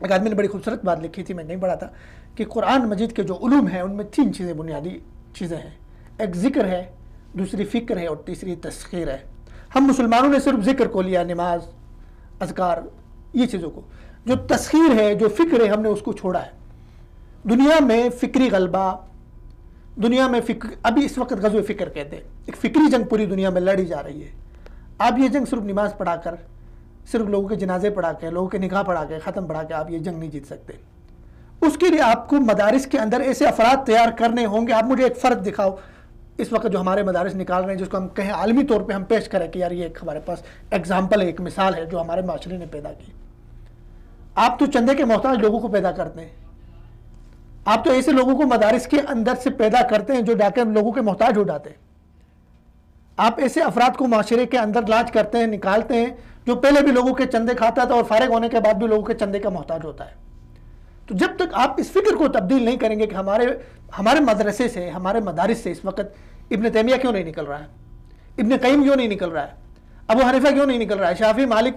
ایک آدمی نے بڑی خوبصورت بات لکھی تھی, میں نہیں پڑھا تھا, کہ قرآن مجید کے جو علوم ہیں ان میں 3 چیزیں, بنیادی چیزیں ہیں. ایک ذکر ہے, دوسری فکر ہے, اور تیسری تسخیر ہے. ہم مسلمانوں نے صرف ذکر کو لیا, نماز, اذکار, یہ چیزوں کو. جو تسخیر ہے, جو فکر ہے, ہم نے اس کو چھوڑا ہے. دنیا میں فکری غلبہ, دنیا میں ابھی اس وقت غزوہ فکر کہتے ہیں, ایک فکری جنگ پوری دنیا میں لڑی جا رہی ہے. آپ یہ جنگ صرف نماز پڑھا کر, صرف لوگوں کے جنازے پڑھا کے, لوگوں کے نکاح پڑھا کے, ختم پڑھا کے آپ یہ جنگ نہیں جیت سکتے. اس کے لیے آپ کو مدارس کے اندر ایسے افراد تیار کرنے ہوں گے. آپ مجھے ایک فرد دکھاؤ اس وقت جو ہمارے مدارس نکال رہے ہیں, جس کو ہم کہیں عالمی طور پہ ہم پیش کریں کہ یار یہ ایک ہمارے پاس ایگزامپل ہے, ایک مثال ہے جو ہمارے معاشرے نے پیدا کی. آپ تو چندے کے محتاج لوگوں کو پیدا کرتے ہیں. آپ تو ایسے لوگوں کو مدارس کے اندر سے پیدا کرتے ہیں جو جا کے لوگوں کے محتاج ہو جاتے ہیں. آپ ایسے افراد کو معاشرے کے اندر لانچ کرتے ہیں, نکالتے ہیں, جو پہلے بھی لوگوں کے چندے کھاتا تھا اور فارغ ہونے کے بعد بھی لوگوں کے چندے کا محتاج ہوتا ہے. تو جب تک آپ اس فکر کو تبدیل نہیں کریں گے کہ ہمارے مدرسے سے, ہمارے مدارس سے اس وقت ابن تیمیہ کیوں نہیں نکل رہا ہے, ابن قیم کیوں نہیں نکل رہا ہے, ابو حنیفہ کیوں نہیں نکل رہا ہے, شافعی, مالک,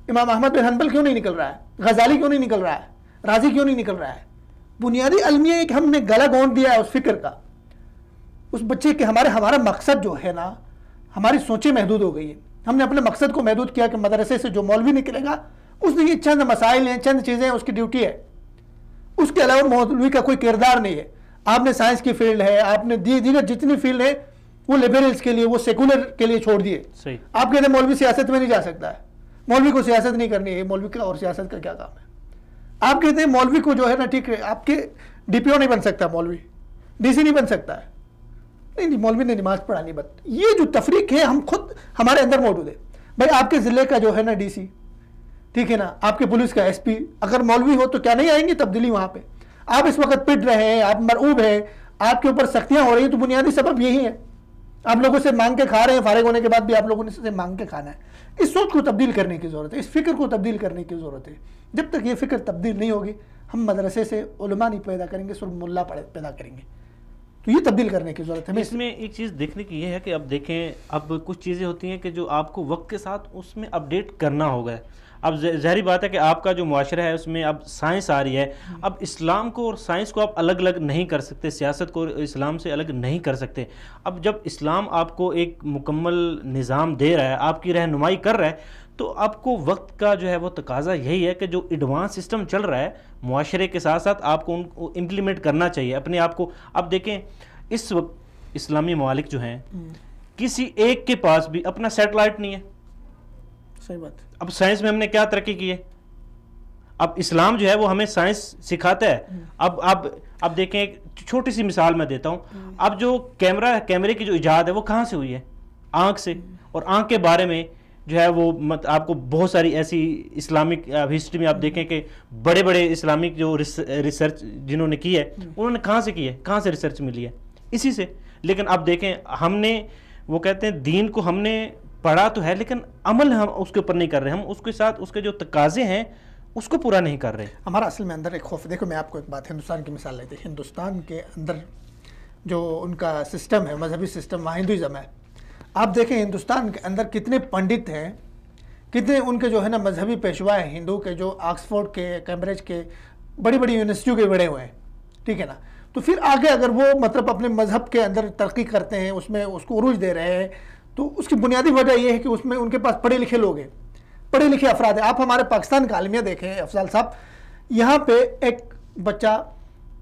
امام احمد بن حنبل کیوں نہیں نکل رہا ہے, غزالی کیوں نہیں نکل رہا ہے, رازی کیوں نہیں نکل رہا ہے. بنیادی المیہ ایک ہم نے گلا گونٹ دیا ہے اس فکر کا, اس بچے کے. ہمارا مقصد جو ہے نا, ہماری سوچیں محدود ہو گئی ہے. ہم نے اپنے مقصد کو محدود کیا کہ مدرسے سے جو مولوی نکلے گا اس نے یہ چند مسائل ہیں, چند چیزیں ہیں, اس کی ڈیوٹی ہے. اس کے علاوہ مولوی کا کوئی کردار نہیں ہے. آپ نے سائنس کی فیلڈ ہے, آپ نے دیگر جتنی فیلڈ ہے وہ لبرلز کے لیے, وہ سیکولر کے لیے چھوڑ دیے. آپ کہتے ہیں مولوی سیاست میں نہیں جا سکتا ہے, مولوی کو سیاست نہیں کرنی ہے. مولوی کا اور سیاست کا کیا کام ہے؟ آپ کہتے ہیں مولوی کو جو ہے نا, ٹھیک ہے, آپ کے ڈی پی او نہیں بن سکتا, مولوی ڈی سی نہیں بن سکتا ہے. نہیں, مولوی نے نماز پڑھانی. یہ جو تفریق ہے ہم خود ہمارے اندر موجود ہے. بھائی آپ کے ضلع کا جو ہے نا ڈی سی, ٹھیک ہے نا, آپ کے پولیس کا ایس پی اگر مولوی ہو تو کیا نہیں آئیں گی تبدیلی وہاں پہ؟ آپ اس وقت پٹ رہے ہیں, آپ مرعوب ہیں, آپ کے اوپر سختیاں ہو رہی ہیں, تو بنیادی سبب یہی ہے. آپ لوگوں سے مانگ کے کھا رہے ہیں, فارغ ہونے کے بعد بھی آپ لوگوں نے سے مانگ کے کھانا ہے. اس سوچ کو تبدیل کرنے کی ضرورت ہے, اس فکر کو تبدیل کرنے کی ضرورت ہے. جب تک یہ فکر تبدیل نہیں ہوگی, ہم مدرسے سے علماء نہیں پیدا کریں گے, صرف ملا پیدا کریں گے. تو یہ تبدیل کرنے کی ضرورت ہے. اس میں ایک چیز دیکھنے کی یہ ہے کہ اب دیکھیں, اب کچھ چیزیں ہوتی ہیں کہ جو آپ کو وقت کے ساتھ اس میں اپڈیٹ کرنا ہوگا. اب ظاہری بات ہے کہ آپ کا جو معاشرہ ہے اس میں اب سائنس آ رہی ہے. اب اسلام کو اور سائنس کو آپ الگ الگ نہیں کر سکتے, سیاست کو اسلام سے الگ نہیں کر سکتے. اب جب اسلام آپ کو ایک مکمل نظام دے رہا ہے, آپ کی رہنمائی کر رہا ہے, تو آپ کو وقت کا جو ہے وہ تقاضا یہی ہے کہ جو ایڈوانس سسٹم چل رہا ہے معاشرے کے ساتھ ساتھ آپ کو ان کو امپلیمنٹ کرنا چاہیے اپنے آپ کو. اب دیکھیں اس وقت اسلامی ممالک جو ہیں, کسی ایک کے پاس بھی اپنا سیٹلائٹ نہیں ہے. صحیح بات. اب سائنس میں ہم نے کیا ترقی کی ہے, اب اسلام جو ہے وہ ہمیں سائنس سکھاتا ہے. اب دیکھیں ایک چھوٹی سی مثال میں دیتا ہوں. اب جو کیمرے کی جو ایجاد ہے وہ کہاں سے ہوئی ہے؟ آنکھ سے. اور آنکھ کے بارے میں جو ہے وہ آپ کو بہت ساری ایسی اسلامک ہسٹری میں آپ دیکھیں کہ بڑے بڑے اسلامک جو ریسرچ جنہوں نے کی ہے انہوں نے کہاں سے کی ہے, کہاں سے ریسرچ ملی ہے؟ اسی سے. لیکن اب دیکھیں ہم نے, وہ کہتے ہیں دین کو ہم نے پڑھا تو ہے لیکن عمل ہم اس کے اوپر نہیں کر رہے, ہم اس کے ساتھ اس کے جو تقاضے ہیں اس کو پورا نہیں کر رہے. ہمارا اصل میں اندر ایک خوف. دیکھو میں آپ کو ایک بات ہندوستان کی مثال لیتے ہیں. ہندوستان کے اندر جو ان کا سسٹم ہے, مذہبی سسٹم, وہاں ہندوازم ہے. آپ دیکھیں ہندوستان کے اندر کتنے پنڈت ہیں, کتنے ان کے جو ہے نا مذہبی پیشوا ہیں ہندو کے, جو آکسفورڈ کے, کیمبرج کے, بڑی بڑی یونیورسٹیوں کے بڑے ہوئے ہیں. ٹھیک ہے نا. تو پھر آگے اگر وہ مطلب اپنے مذہب کے اندر ترقی کرتے ہیں, اس میں اس کو عروج دے رہے ہیں, تو اس کی بنیادی وجہ یہ ہے کہ اس میں ان کے پاس پڑھے لکھے لوگ ہیں, پڑھے لکھے افراد ہیں. آپ ہمارے پاکستان کا عالمیہ دیکھیں افضال صاحب, یہاں پہ ایک بچہ,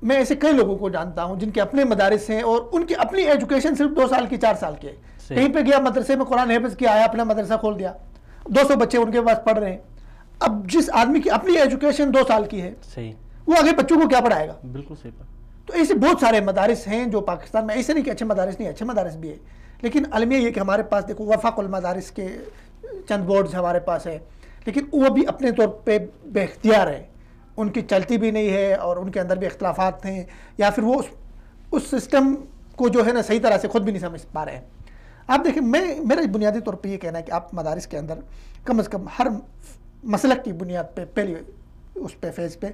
میں ایسے کئی لوگوں کو جانتا ہوں جن کے اپنے مدارس ہیں اور ان کی اپنی ایجوکیشن صرف 2 سال کی 4 سال کی ہے. کہیں پہ گیا مدرسے میں قرآن حفظ کیا, آیا اپنا مدرسہ کھول دیا, 200 بچے ان کے پاس پڑھ رہے ہیں. اب جس آدمی کی اپنی ایجوکیشن 2 سال کی ہے, وہ آگے بچوں کو کیا پڑھائے گا؟ بالکل صحیح بات. تو ایسے بہت سارے مدارس ہیں جو پاکستان میں, ایسے نہیں کہ اچھے مدارس نہیں, اچھے مدارس بھی ہیں, لیکن المیہ یہ کہ ہمارے پاس دیکھو وفاق المدارس کے چند بورڈز ہمارے پاس ہیں, لیکن وہ بھی اپنے طور پہ بے اختیار ہیں, ان کی چلتی بھی نہیں ہے اور ان کے اندر بھی اختلافات ہیں, یا پھر وہ اس سسٹم کو جو ہے نا صحیح طرح سے خود بھی نہیں سمجھ پا رہے ہیں. آپ دیکھیں, میرا بنیادی طور پہ یہ کہنا ہے کہ آپ مدارس کے اندر کم از کم ہر مسلک کی بنیاد پہ پہلی اس پہ فیز پہ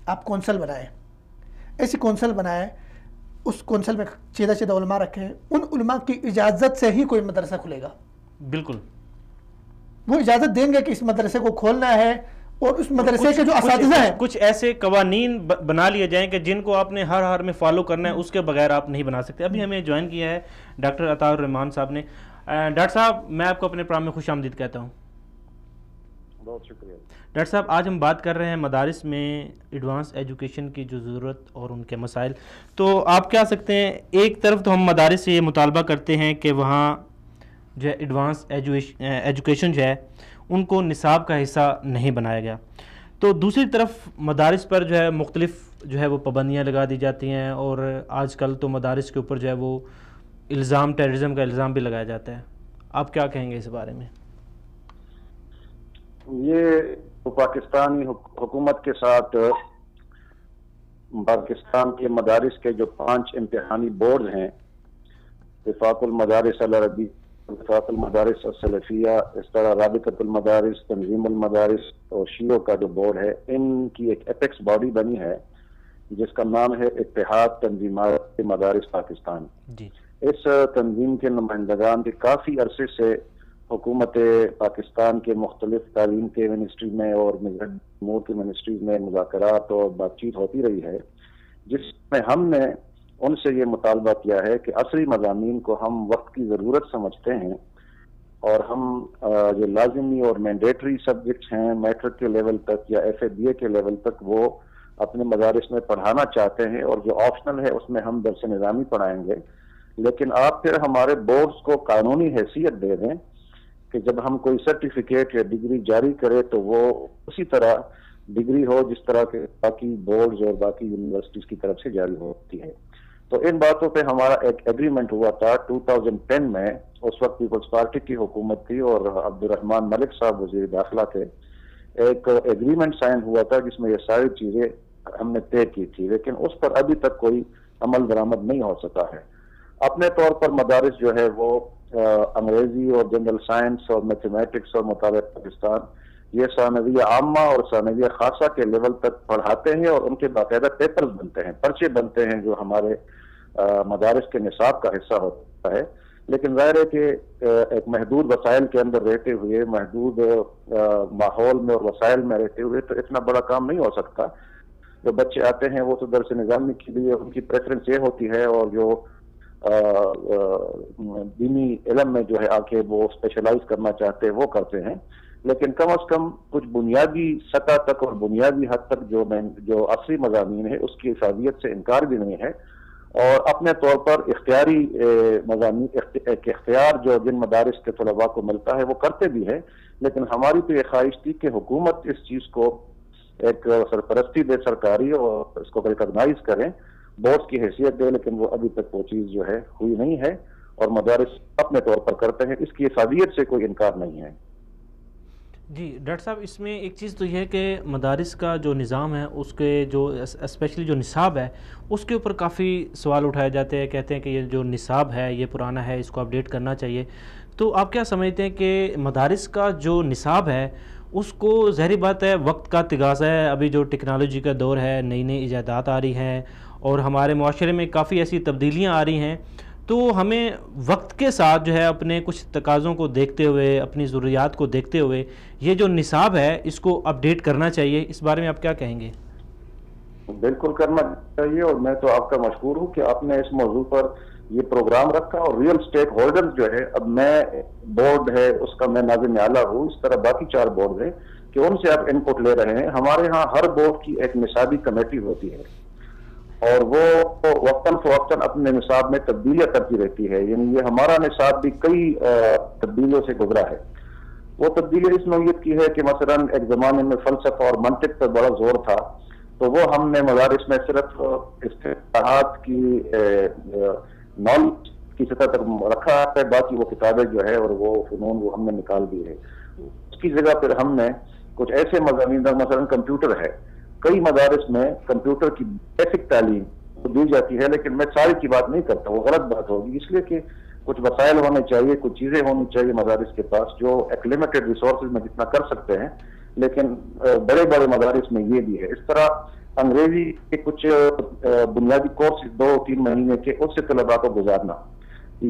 آپ کونسل بنائیں, ایسی کونسل بنائیں, اس کونسل میں سیدھا علماء رکھیں, ان علماء کی اجازت سے ہی کوئی مدرسہ کھلے گا. بالکل, وہ اجازت دیں گے کہ اس مدرسے کو کھولنا ہے, اور اس مدرسے کے جو اساتذہ ہیں کچھ ایسے قوانین بنا لیے جائیں کہ جن کو آپ نے ہر میں فالو کرنا ہے, اس کے بغیر آپ نہیں بنا سکتے. ابھی ہمیں جوائن کیا ہے ڈاکٹر عطاء الرحمان صاحب نے. ڈاکٹر صاحب, میں آپ کو اپنے پروگرام میں خوش آمدید کہتا ہوں. بہت شکریہ. ڈاکٹر صاحب, آج ہم بات کر رہے ہیں مدارس میں ایڈوانس ایجوکیشن کی جو ضرورت اور ان کے مسائل. تو آپ کیا سکتے ہیں, ایک طرف تو ہم مدارس سے یہ مطالبہ کرتے ہیں کہ وہاں جو ہے ایڈوانس ایجوکیشن جو ہے ان کو نصاب کا حصہ نہیں بنایا گیا, تو دوسری طرف مدارس پر جو ہے مختلف جو ہے وہ پابندیاں لگا دی جاتی ہیں, اور آج کل تو مدارس کے اوپر جو ہے وہ الزام, ٹیررزم کا الزام بھی لگایا جاتا ہے. آپ کیا کہیں گے اس بارے میں؟ یہ پاکستانی حکومت کے ساتھ پاکستان کے مدارس کے جو 5 امتحانی بورڈ ہیں, وفاق المدارس العربی, وفاق المدارس السلفیہ, اس طرح رابطۃ المدارس, تنظیم المدارس اور شیعوں کا جو بورڈ ہے, ان کی ایک اپیکس باڈی بنی ہے جس کا نام ہے اتحاد تنظیمات مدارس پاکستان. اس تنظیم کے نمائندگان کے کافی عرصے سے حکومت پاکستان کے مختلف تعلیم کے منسٹری میں اور امور کی منسٹریز میں مذاکرات اور بات چیت ہوتی رہی ہے, جس میں ہم نے ان سے یہ مطالبہ کیا ہے کہ عصری مضامین کو ہم وقت کی ضرورت سمجھتے ہیں, اور ہم جو لازمی اور مینڈیٹری سبجیکٹس ہیں میٹرک کے لیول تک یا ایف اے بی اے کے لیول تک وہ اپنے مدارس میں پڑھانا چاہتے ہیں, اور جو آپشنل ہے اس میں ہم درس نظامی پڑھائیں گے. لیکن آپ پھر ہمارے بورڈز کو قانونی حیثیت دے دیں کہ جب ہم کوئی سرٹیفکیٹ یا ڈگری جاری کرے تو وہ اسی طرح ڈگری ہو جس طرح کے باقی بورڈز اور باقی یونیورسٹیز کی طرف سے جاری ہوتی ہے. تو ان باتوں پہ ہمارا ایک ایگریمنٹ ہوا تھا 2010 میں. اس وقت پیپلز پارٹی کی حکومت تھی اور عبد الرحمان ملک صاحب وزیر داخلہ تھے. ایک ایگریمنٹ سائن ہوا تھا جس میں یہ ساری چیزیں ہم نے طے کی تھی, لیکن اس پر ابھی تک کوئی عمل درآمد نہیں ہو سکا ہے. اپنے طور پر مدارس جو ہے وہ انگریزی اور جنرل سائنس اور میتھمیٹکس اور مطالعہ پاکستان یہ ثانویہ عامہ اور ثانویہ خاصہ کے لیول تک پڑھاتے ہیں, اور ان کے باقاعدہ پیپرز بنتے ہیں, پرچے بنتے ہیں جو ہمارے مدارس کے نصاب کا حصہ ہوتا ہے. لیکن ظاہر ہے کہ ایک محدود وسائل کے اندر رہتے ہوئے, محدود ماحول میں اور وسائل میں رہتے ہوئے تو اتنا بڑا کام نہیں ہو سکتا. جو بچے آتے ہیں وہ تو درس نظامی کے لیے ان کی پریفرنس یہ ہوتی ہے, اور جو دینی علم میں جو ہے آ کے وہ اسپیشلائز کرنا چاہتے ہیں وہ کرتے ہیں. لیکن کم از کم کچھ بنیادی سطح تک اور بنیادی حد تک جو عصری مضامین ہے اس کی افادیت سے انکار بھی نہیں ہے, اور اپنے طور پر اختیاری مضامین ایک اختیار جو جن مدارس کے طلباء کو ملتا ہے وہ کرتے بھی ہے. لیکن ہماری تو یہ خواہش تھی کہ حکومت اس چیز کو ایک سرپرستی دے سرکاری اور اس کو ریکگنائز کریں, بورڈ کی حیثیت دے, لیکن وہ ابھی تک وہ چیز جو ہے ہوئی نہیں ہے, اور مدارس اپنے طور پر کرتے ہیں. اس کی افادیت سے کوئی انکار نہیں ہے. جی ڈاکٹر صاحب, اس میں ایک چیز تو یہ ہے کہ مدارس کا جو نظام ہے اس کے جو اسپیشلی جو نصاب ہے اس کے اوپر کافی سوال اٹھائے جاتے ہیں. کہتے ہیں کہ یہ جو نصاب ہے یہ پرانا ہے, اس کو اپڈیٹ کرنا چاہیے. تو آپ کیا سمجھتے ہیں کہ مدارس کا جو نصاب ہے اس کو, ظاہری بات ہے وقت کا تقاضا ہے, ابھی جو ٹیکنالوجی کا دور ہے, نئی نئی ایجادات آ رہی ہیں اور ہمارے معاشرے میں کافی ایسی تبدیلیاں آ رہی ہیں, تو ہمیں وقت کے ساتھ جو ہے اپنے کچھ تقاضوں کو دیکھتے ہوئے, اپنی ضروریات کو دیکھتے ہوئے یہ جو نصاب ہے اس کو اپڈیٹ کرنا چاہیے. اس بارے میں آپ کیا کہیں گے؟ بالکل کرنا چاہیے، اور میں تو آپ کا مشکور ہوں کہ آپ نے اس موضوع پر یہ پروگرام رکھا، اور ریئل اسٹیک ہولڈرز جو ہے، اب میں بورڈ ہے اس کا میں ناظم اعلیٰ ہوں، اس طرح باقی 4 بورڈ ہیں کہ ان سے آپ ان پٹ لے رہے ہیں۔ ہمارے ہاں ہر بورڈ کی ایک نصابی کمیٹی ہوتی ہے، اور وہ وقتاً فوقتاً اپنے نصاب میں تبدیلیاں کرتی رہتی ہے، یعنی یہ ہمارا نصاب بھی کئی تبدیلیوں سے گزرا ہے۔ وہ تبدیلی اس نوعیت کی ہے کہ مثلا ایک زمانے میں فلسفہ اور منطق پر بڑا زور تھا، تو وہ ہم نے مدارس میں صرف اصطلاحات کی نالج کی سطح تک رکھا ہے، باقی وہ کتابیں جو ہے اور وہ فنون وہ ہم نے نکال دی ہے۔ اس کی جگہ پھر ہم نے کچھ ایسے مضامین، مثلا کمپیوٹر ہے، کئی مدارس میں کمپیوٹر کی بیسک تعلیم دی جاتی ہے، لیکن میں ساری کی بات نہیں کرتا، وہ غلط بات ہوگی، اس لیے کہ کچھ وسائل ہونے چاہیے، کچھ چیزیں ہونی چاہیے مدارس کے پاس جو ایک لمیٹڈ ریسورسز میں جتنا کر سکتے ہیں، لیکن بڑے بڑے مدارس میں یہ بھی ہے۔ اس طرح انگریزی کے کچھ بنیادی کورس 2-3 مہینے کے، اس سے طلباء کو گزارنا،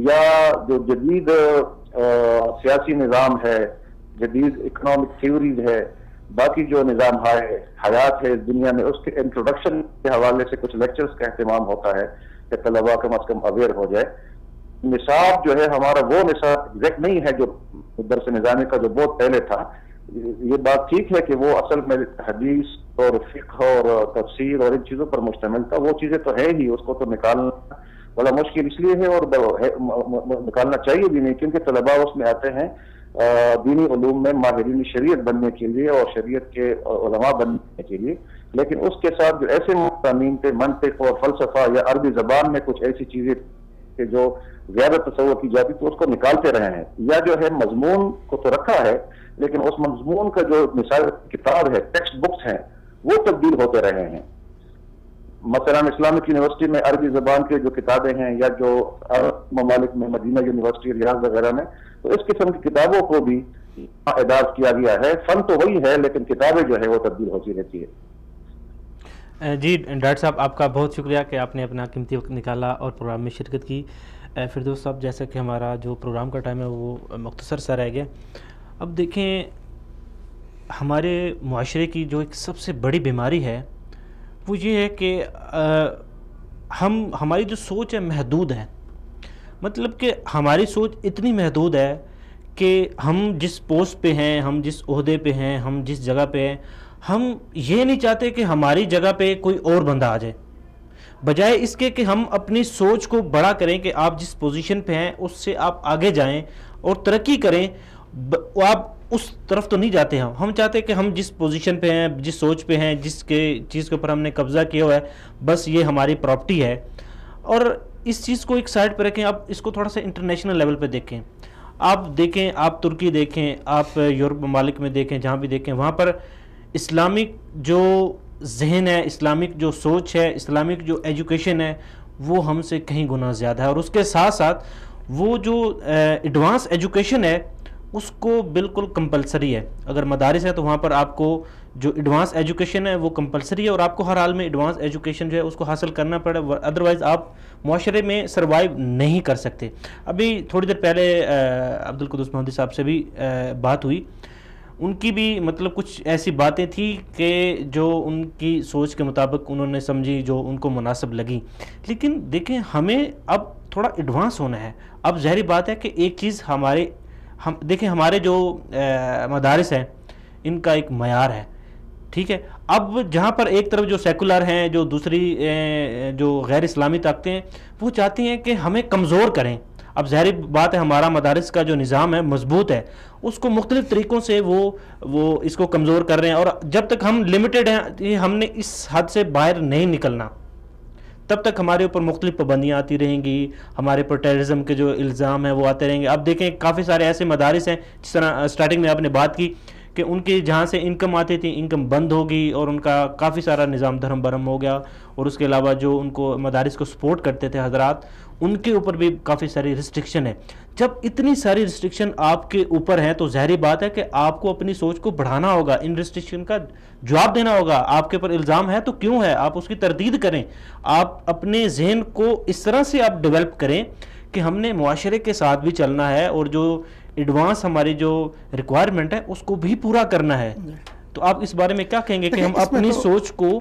یا جو جدید سیاسی نظام ہے، جدید اکنامک تھیوریز ہے، باقی جو نظام حیات ہے اس دنیا میں، اس کے انٹروڈکشن کے حوالے سے کچھ لیکچرز کا اہتمام ہوتا ہے کہ طلباء کم از کم اویئر ہو جائے۔ نصاب جو ہے ہمارا وہ نصاب ایگزیکٹ نہیں ہے جو درس نظامی کا جو بہت پہلے تھا۔ یہ بات ٹھیک ہے کہ وہ اصل میں حدیث اور فقہ اور تفسیر اور ان چیزوں پر مشتمل تھا، وہ چیزیں تو ہے ہی، اس کو تو نکالنا بڑا مشکل اس لیے ہے، اور نکالنا چاہیے بھی نہیں، کیونکہ طلباء اس میں آتے ہیں دینی علوم میں ماہرین شریعت بننے کے لیے اور شریعت کے علماء بننے کے لیے، لیکن اس کے ساتھ جو ایسے مضامین تھے منطق اور فلسفہ یا عربی زبان میں کچھ ایسی چیزیں کہ جو زیادہ تصور کی جاتی تو اس کو نکالتے رہے ہیں، یا جو ہے مضمون کو تو رکھا ہے لیکن اس مضمون کا جو مثال کتاب ہے، ٹیکسٹ بکس ہیں، وہ تبدیل ہوتے رہے ہیں۔ مثلا اسلامک یونیورسٹی میں عربی زبان کے جو کتابیں ہیں، یا جو عرب ممالک میں مدینہ یونیورسٹی، ریاض وغیرہ میں، تو اس قسم کی کتابوں کو بھی اعداد کیا گیا ہے۔ فن تو وہی ہے لیکن کتابیں جو ہے وہ تبدیل ہوتی رہتی ہے۔ جی ڈاکٹر صاحب، آپ کا بہت شکریہ کہ آپ نے اپنا قیمتی وقت نکالا اور پروگرام میں شرکت کی۔ فردوس صاحب، جیسا کہ ہمارا جو پروگرام کا ٹائم ہے وہ مختصر سا رہ گیا، اب دیکھیں ہمارے معاشرے کی جو ایک سب سے بڑی بیماری ہے وہ یہ ہے کہ ہماری جو سوچ ہے محدود ہے، مطلب کہ ہماری سوچ اتنی محدود ہے کہ ہم جس پوسٹ پہ ہیں، ہم جس عہدے پہ ہیں، ہم جس جگہ پہ ہیں، ہم یہ نہیں چاہتے کہ ہماری جگہ پہ کوئی اور بندہ آ جائے، بجائے اس کے کہ ہم اپنی سوچ کو بڑا کریں کہ آپ جس پوزیشن پہ ہیں اس سے آپ آگے جائیں اور ترقی کریں۔ آپ اس طرف تو نہیں جاتے، ہم چاہتے ہیں کہ ہم جس پوزیشن پہ ہیں، جس سوچ پہ ہیں، جس کے چیز کے اوپر ہم نے قبضہ کیا ہوا ہے، بس یہ ہماری پراپرٹی ہے۔ اور اس چیز کو ایک سائڈ پہ رکھیں، اب اس کو تھوڑا سا انٹرنیشنل لیول پہ دیکھیں، آپ دیکھیں، آپ ترکی دیکھیں، آپ یورپ ممالک میں دیکھیں، جہاں بھی دیکھیں، وہاں پر اسلامک جو ذہن ہے، اسلامک جو سوچ ہے، اسلامک جو ایجوکیشن ہے، وہ ہم سے کہیں گنا زیادہ ہے، اور اس کے ساتھ ساتھ وہ جو ایڈوانس ایجوکیشن ہے اس کو بالکل کمپلسری ہے۔ اگر مدارس ہے تو وہاں پر آپ کو جو ایڈوانس ایجوکیشن ہے وہ کمپلسری ہے، اور آپ کو ہر حال میں ایڈوانس ایجوکیشن جو ہے اس کو حاصل کرنا پڑے، ادروائز آپ معاشرے میں سروائیو نہیں کر سکتے۔ ابھی تھوڑی دیر پہلے عبدالقدوس محمدی صاحب سے بھی بات ہوئی، ان کی بھی مطلب کچھ ایسی باتیں تھیں کہ جو ان کی سوچ کے مطابق انہوں نے سمجھی، جو ان کو مناسب لگی، لیکن دیکھیں ہمیں اب تھوڑا ایڈوانس ہونا ہے۔ اب ظاہری بات ہے کہ ایک چیز دیکھیں ہمارے جو مدارس ہیں ان کا ایک معیار ہے، ٹھیک ہے، اب جہاں پر ایک طرف جو سیکولر ہیں، جو دوسری جو غیر اسلامی طاقتیں ہیں، وہ چاہتی ہیں کہ ہمیں کمزور کریں۔ اب ظاہری بات ہے ہمارا مدارس کا جو نظام ہے مضبوط ہے، اس کو مختلف طریقوں سے وہ اس کو کمزور کر رہے ہیں، اور جب تک ہم لمیٹڈ ہیں، ہم نے اس حد سے باہر نہیں نکلنا، تب تک ہمارے اوپر مختلف پابندیاں آتی رہیں گی، ہمارے پر ٹیررزم کے جو الزام ہیں وہ آتے رہیں گے۔ اب دیکھیں کافی سارے ایسے مدارس ہیں، جس طرح سٹارٹنگ میں آپ نے بات کی کہ ان کی جہاں سے انکم آتی تھی انکم بند ہوگی، اور ان کا کافی سارا نظام دھرم برہم ہو گیا، اور اس کے علاوہ جو ان کو مدارس کو سپورٹ کرتے تھے حضرات، ان کے اوپر بھی کافی ساری ریسٹرکشن ہے۔ جب اتنی ساری ریسٹرکشن آپ کے اوپر ہیں تو ظاہری بات ہے کہ آپ کو اپنی سوچ کو بڑھانا ہوگا، ان ریسٹرکشن کا جواب دینا ہوگا۔ آپ کے اوپر الزام ہے تو کیوں ہے، آپ اس کی تردید کریں، آپ اپنے ذہن کو اس طرح سے آپ ڈیولپ کریں کہ ہم نے معاشرے کے ساتھ بھی چلنا ہے، اور جو ایڈوانس ہماری جو ریکوائرمنٹ ہے اس کو بھی پورا کرنا ہے۔ تو آپ اس بارے میں کیا کہیں گے کہ ہم اپنی سوچ کو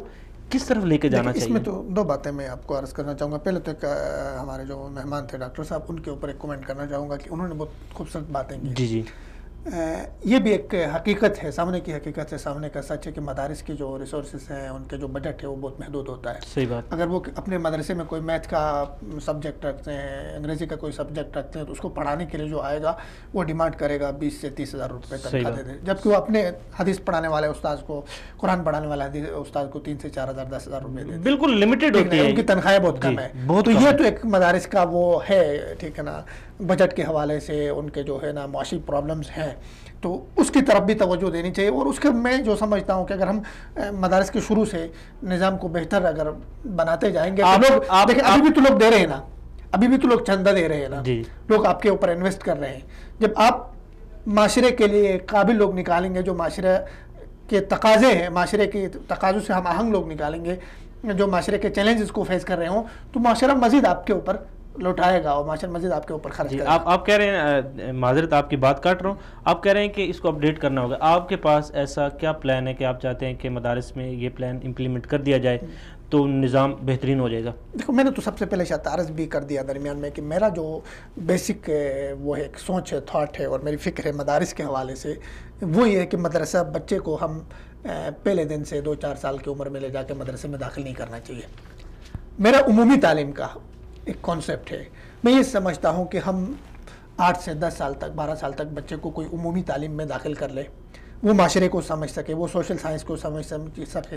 کس طرف لے کے جانا اس چاہیے؟ میں تو دو باتیں میں آپ کو عرض کرنا چاہوں گا. پہلے تو ایک ہمارے جو مہمان تھے ڈاکٹر صاحب، ان کے اوپر ایک کومنٹ کرنا چاہوں گا کہ انہوں نے بہت خوبصورت باتیں کی. جی جی یہ بھی ایک حقیقت ہے، سامنے کی حقیقت ہے، سامنے کا سچ ہے کہ مدارس کی جو ریسورسز ہیں، ان کے جو بجٹ ہے وہ بہت محدود ہوتا ہے. صحیح بات. اگر وہ اپنے مدرسے میں کوئی میتھ کا سبجیکٹ رکھتے ہیں، انگریزی کا کوئی سبجیکٹ رکھتے ہیں، تو اس کو پڑھانے کے لیے جو آئے گا وہ ڈیمانڈ کرے گا 20 سے 30 ہزار روپے تنخواہ دے دیں، جبکہ وہ اپنے حدیث پڑھانے والے استاذ کو، قرآن پڑھانے والے استاذ کو 3 سے 4 ہزار 10 ہزار روپے دے دیں. بالکل لمیٹڈ ہوتی ہے، ان کی تنخواہیں بہت کم ہے. تو یہ تو ایک مدارس کا وہ ہے، ٹھیک ہے نا، بجٹ کے حوالے سے ان کے جو ہے نا معاشی پرابلمز ہیں، تو اس کی طرف بھی توجہ دینی چاہیے. اور اس کے میں جو سمجھتا ہوں کہ اگر ہم مدارس کے شروع سے نظام کو بہتر اگر بناتے جائیں گے تو لوگ دیکھیں، ابھی بھی تو لوگ دے رہے ہیں نا، ابھی بھی تو لوگ چندہ دے رہے ہیں نا، لوگ آپ کے اوپر انویسٹ کر رہے ہیں. جب آپ معاشرے کے لیے قابل لوگ نکالیں گے، جو معاشرے کے تقاضے ہیں، معاشرے کے تقاضوں سے ہم آہنگ لوگ نکالیں گے، جو معاشرے کے چیلنجز کو فیس کر رہے ہوں، تو معاشرہ مزید آپ کے اوپر لوٹائے گا اور معاشرہ مزید آپ کے اوپر خرچ کرے گا. آپ کہہ رہے ہیں، معذرت آپ کی بات کاٹ رہا ہوں، آپ کہہ رہے ہیں کہ اس کو اپڈیٹ کرنا ہوگا. آپ کے پاس ایسا کیا پلان ہے کہ آپ چاہتے ہیں کہ مدارس میں یہ پلان امپلیمنٹ کر دیا جائے تو نظام بہترین ہو جائے گا؟ دیکھو، میں نے تو سب سے پہلے شاید عرض بھی کر دیا درمیان میں کہ میرا جو بیسک وہ ہے، ایک سوچ ہے، تھاٹ ہے اور میری فکر ہے مدارس کے حوالے سے، وہ یہ ہے کہ مدرسہ بچے کو ہم پہلے دن سے 2-4 سال کی عمر میں لے جا کے مدرسے میں داخل نہیں کرنا چاہیے. میرا عمومی تعلیم کا ایک کانسیپٹ ہے. میں یہ سمجھتا ہوں کہ ہم 8 سے 10 سال تک، 12 سال تک بچے کو کوئی عمومی تعلیم میں داخل کر لے، وہ معاشرے کو سمجھ سکے، وہ سوشل سائنس کو سمجھ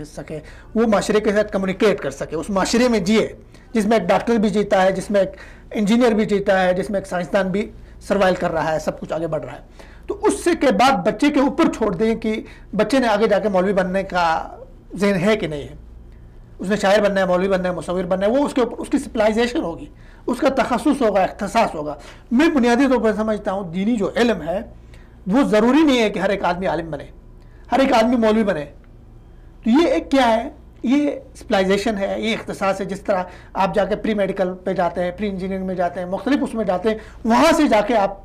سکے، وہ معاشرے کے ساتھ کمیونیکیٹ کر سکے، اس معاشرے میں جیے جس میں ایک ڈاکٹر بھی جیتا ہے، جس میں ایک انجینئر بھی جیتا ہے، جس میں ایک سائنسدان بھی سروائیو کر رہا ہے، سب کچھ آگے بڑھ رہا ہے. تو اس سے کے بعد بچے کے اوپر چھوڑ دیں کہ بچے نے آگے جا کے مولوی بننے کا ذہن ہے کہ نہیں ہے، اس نے شاعر بننا ہے، مولوی بننا ہے، مصور بننا ہے، وہ اس کے اوپر اس کی سپلائزیشن ہوگی، اس کا تخصص ہوگا، اختصاص ہوگا. میں بنیادی طور پر سمجھتا ہوں دینی جو علم ہے وہ ضروری نہیں ہے کہ ہر ایک آدمی عالم بنے، ہر ایک آدمی مولوی بنے. تو یہ ایک کیا ہے، یہ سپلائزیشن ہے، یہ اختصاص ہے. جس طرح آپ جا کے پری میڈیکل پہ جاتے ہیں، پری انجینئرنگ میں جاتے ہیں، مختلف اس میں جاتے ہیں، وہاں سے جا کے آپ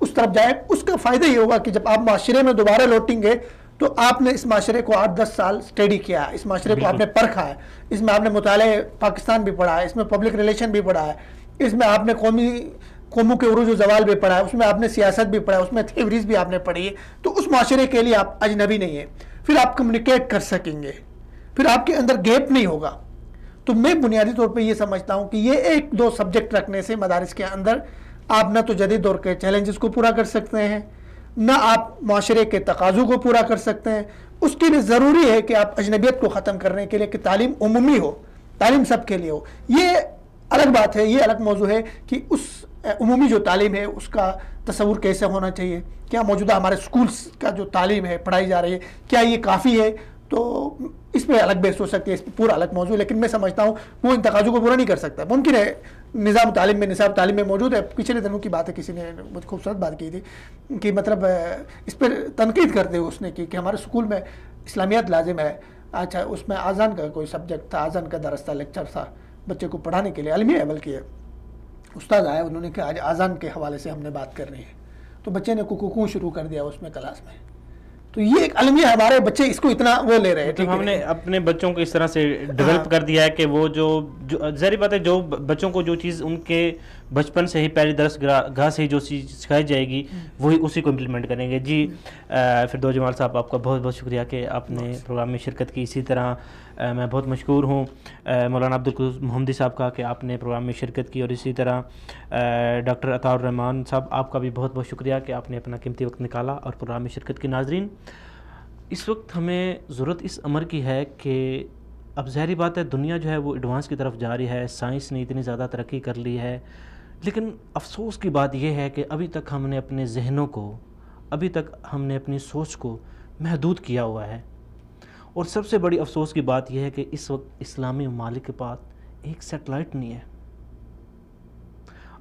اس طرف جائیں. اس کا فائدہ یہ ہوگا کہ جب آپ معاشرے میں دوبارہ لوٹیں گے تو آپ نے اس معاشرے کو 8-10 سال اسٹڈی کیا ہے، اس معاشرے کو آپ نے پرکھا ہے، اس میں آپ نے مطالعہ پاکستان بھی پڑھا ہے، اس میں پبلک ریلیشن بھی پڑھا ہے، اس میں آپ نے قوموں کے عروج و زوال بھی پڑھا ہے، اس میں آپ نے سیاست بھی پڑھا ہے، اس میں تھیوریز بھی آپ نے پڑھی ہے. تو اس معاشرے کے لیے آپ اجنبی نہیں ہیں، پھر آپ کمیونیکیٹ کر سکیں گے، پھر آپ کے اندر گیپ نہیں ہوگا. تو میں بنیادی طور پہ یہ سمجھتا ہوں کہ یہ 1-2 سبجیکٹ رکھنے سے مدارس کے اندر آپ نہ تو جدید دور کے چیلنجز کو پورا کر سکتے ہیں، نہ آپ معاشرے کے تقاضوں کو پورا کر سکتے ہیں. اس کے لیے ضروری ہے کہ آپ اجنبیت کو ختم کرنے کے لیے کہ تعلیم عمومی ہو، تعلیم سب کے لیے ہو. یہ الگ بات ہے، یہ الگ موضوع ہے کہ اس عمومی جو تعلیم ہے اس کا تصور کیسے ہونا چاہیے، کیا موجودہ ہمارے سکولز کا جو تعلیم ہے پڑھائی جا رہی ہے کیا یہ کافی ہے. تو اس پہ الگ بحث ہو سکتی ہے، اس پہ پورا الگ موضوع ہے. لیکن میں سمجھتا ہوں وہ ان تقاضوں کو پورا نہیں کر سکتا. ممکن ہے نظام تعلیم میں، نصاب تعلیم میں موجود ہے. پچھلے دنوں کی بات ہے، کسی نے بہت خوبصورت بات کی تھی کہ مطلب اس پر تنقید کرتے ہوئے اس نے کی کہ ہمارے اسکول میں اسلامیات لازم ہے. اچھا، اس میں اذان کا کوئی سبجیکٹ تھا، اذان کا درس تھا، لیکچر تھا بچے کو پڑھانے کے لیے، عالمی لیول کی ہے. استاد آئے، انہوں نے کہا آج اذان کے حوالے سے ہم نے بات کرنی ہے، تو بچے نے کوکو شروع کر دیا اس میں کلاس میں. تو یہ ایک المیہ، ہمارے بچے اس کو اتنا وہ لے رہے ہیں. ہم نے اپنے بچوں کو اس طرح سے ڈیولپ کر دیا ہے کہ وہ جو ظاہری بات ہے، جو بچوں کو جو چیز ان کے بچپن سے ہی پہلی درس گاہ سے ہی جو چیز سکھائی جائے گی وہی اسی کو امپلیمنٹ کریں گے. جی فردوس جمال صاحب، آپ کا بہت بہت شکریہ کہ آپ نے پروگرام میں شرکت کی. اسی طرح میں بہت مشکور ہوں مولانا عبدالقدوس محمدی صاحب کا کہ آپ نے پروگرام میں شرکت کی. اور اسی طرح ڈاکٹر عطاء الرحمان صاحب، آپ کا بھی بہت بہت شکریہ کہ آپ نے اپنا قیمتی وقت نکالا اور پروگرام میں شرکت کی. ناظرین، اس وقت ہمیں ضرورت اس امر کی ہے کہ اب ظاہری بات ہے دنیا جو ہے وہ ایڈوانس کی طرف جا رہی ہے، سائنس نے اتنی زیادہ ترقی کر لی ہے، لیکن افسوس کی بات یہ ہے کہ ابھی تک ہم نے اپنے ذہنوں کو، ابھی تک ہم نے اپنی سوچ کو محدود کیا ہوا ہے. اور سب سے بڑی افسوس کی بات یہ ہے کہ اس وقت اسلامی ممالک کے پاس ایک سیٹلائٹ نہیں ہے.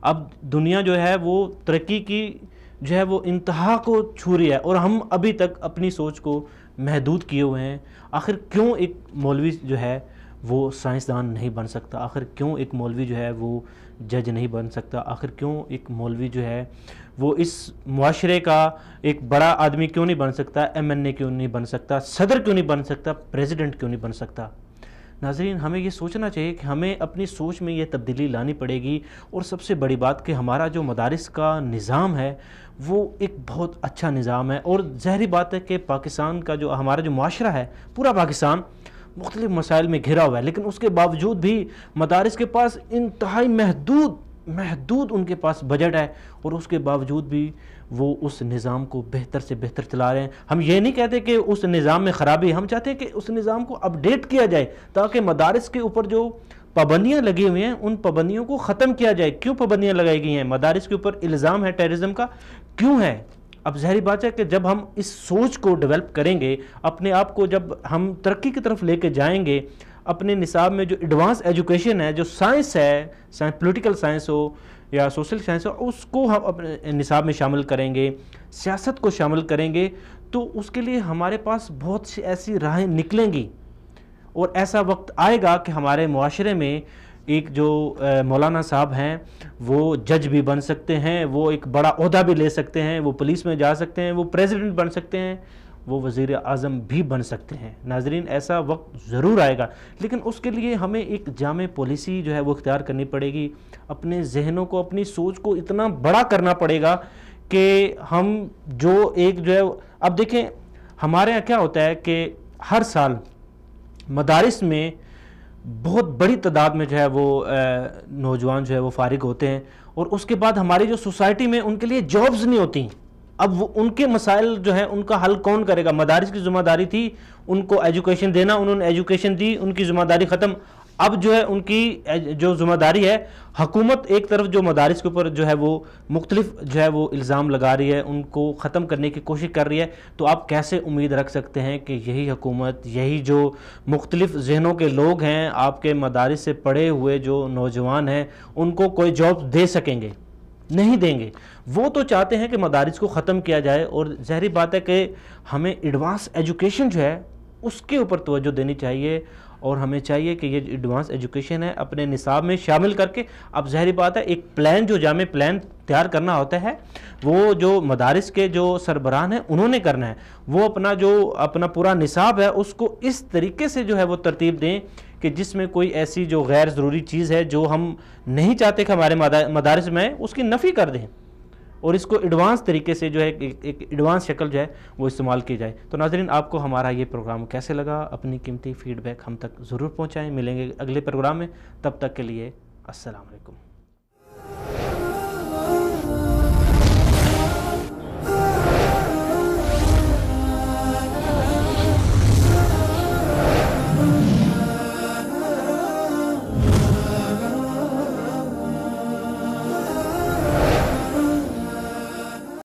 اب دنیا جو ہے وہ ترقی کی جو ہے وہ انتہا کو چھو رہی ہے اور ہم ابھی تک اپنی سوچ کو محدود کیے ہوئے ہیں. آخر کیوں ایک مولوی جو ہے وہ سائنسدان نہیں بن سکتا؟ آخر کیوں ایک مولوی جو ہے وہ جج نہیں بن سکتا؟ آخر کیوں ایک مولوی جو ہے وہ اس معاشرے کا ایک بڑا آدمی کیوں نہیں بن سکتا؟ ایم این اے کیوں نہیں بن سکتا؟ صدر کیوں نہیں بن سکتا؟ پریزیڈنٹ کیوں نہیں بن سکتا؟ ناظرین ہمیں یہ سوچنا چاہیے کہ ہمیں اپنی سوچ میں یہ تبدیلی لانی پڑے گی، اور سب سے بڑی بات کہ ہمارا جو مدارس کا نظام ہے وہ ایک بہت اچھا نظام ہے، اور ظاہری بات ہے کہ پاکستان کا جو ہمارا جو معاشرہ ہے، پورا پاکستان مختلف مسائل میں گھرا ہوا ہے، لیکن اس کے باوجود بھی مدارس کے پاس انتہائی محدود ان کے پاس بجٹ ہے، اور اس کے باوجود بھی وہ اس نظام کو بہتر سے بہتر چلا رہے ہیں۔ ہم یہ نہیں کہتے کہ اس نظام میں خرابی ہے، ہم چاہتے ہیں کہ اس نظام کو اپڈیٹ کیا جائے تاکہ مدارس کے اوپر جو پابندیاں لگی ہوئی ہیں ان پابندیوں کو ختم کیا جائے۔ کیوں پابندیاں لگائی گئی ہیں؟ مدارس کے اوپر الزام ہے ٹیررزم کا، کیوں ہے؟ اب ظاہری بات ہے کہ جب ہم اس سوچ کو ڈیولپ کریں گے، اپنے آپ کو جب ہم ترقی کی طرف لے کے جائیں گے، اپنے نصاب میں جو ایڈوانس ایجوکیشن ہے، جو سائنس ہے، پولیٹیکل سائنس ہو یا سوشل سائنس ہو، اس کو ہم اپنے نصاب میں شامل کریں گے، سیاست کو شامل کریں گے، تو اس کے لیے ہمارے پاس بہت سی ایسی راہیں نکلیں گی، اور ایسا وقت آئے گا کہ ہمارے معاشرے میں ایک جو مولانا صاحب ہیں وہ جج بھی بن سکتے ہیں، وہ ایک بڑا عہدہ بھی لے سکتے ہیں، وہ پولیس میں جا سکتے ہیں، وہ پریزیڈنٹ بن سکتے ہیں، وہ وزیر اعظم بھی بن سکتے ہیں۔ ناظرین ایسا وقت ضرور آئے گا، لیکن اس کے لیے ہمیں ایک جامع پالیسی جو ہے وہ اختیار کرنی پڑے گی، اپنے ذہنوں کو، اپنی سوچ کو اتنا بڑا کرنا پڑے گا کہ ہم جو ایک جو ہے، اب دیکھیں ہمارے یہاں کیا ہوتا ہے کہ ہر سال مدارس میں بہت بڑی تعداد میں جو ہے وہ نوجوان جو ہے وہ فارغ ہوتے ہیں، اور اس کے بعد ہماری جو سوسائٹی میں ان کے لیے جابز نہیں ہوتی۔ اب وہ ان کے مسائل جو ہیں ان کا حل کون کرے گا؟ مدارس کی ذمہ داری تھی ان کو ایجوکیشن دینا، انہوں نے ایجوکیشن دی، ان کی ذمہ داری ختم۔ اب جو ہے ان کی جو ذمہ داری ہے، حکومت ایک طرف جو مدارس کے اوپر جو ہے وہ مختلف جو ہے وہ الزام لگا رہی ہے، ان کو ختم کرنے کی کوشش کر رہی ہے، تو آپ کیسے امید رکھ سکتے ہیں کہ یہی حکومت، یہی جو مختلف ذہنوں کے لوگ ہیں، آپ کے مدارس سے پڑھے ہوئے جو نوجوان ہیں، ان کو کوئی جاب دے سکیں گے؟ نہیں دیں گے۔ وہ تو چاہتے ہیں کہ مدارس کو ختم کیا جائے، اور ظاہری بات ہے کہ ہمیں ایڈوانس ایجوکیشن جو ہے اس کے اوپر توجہ دینی چاہیے، اور ہمیں چاہیے کہ یہ ایڈوانس ایجوکیشن ہے اپنے نصاب میں شامل کر کے، اب ظاہری بات ہے ایک پلان، جو جامع پلان تیار کرنا ہوتا ہے، وہ جو مدارس کے جو سربراہان ہیں انہوں نے کرنا ہے، وہ اپنا پورا نصاب ہے اس کو اس طریقے سے جو ہے وہ ترتیب دیں کہ جس میں کوئی ایسی جو غیر ضروری چیز ہے جو ہم نہیں چاہتے کہ ہمارے مدارس میں اس کی نفی کر دیں، اور اس کو ایڈوانس طریقے سے جو ہے ایک ایڈوانس شکل جو ہے وہ استعمال کی جائے۔ تو ناظرین آپ کو ہمارا یہ پروگرام کیسے لگا؟ اپنی قیمتی فیڈ بیک ہم تک ضرور پہنچائیں۔ ملیں گے اگلے پروگرام میں، تب تک کے لیے السلام علیکم۔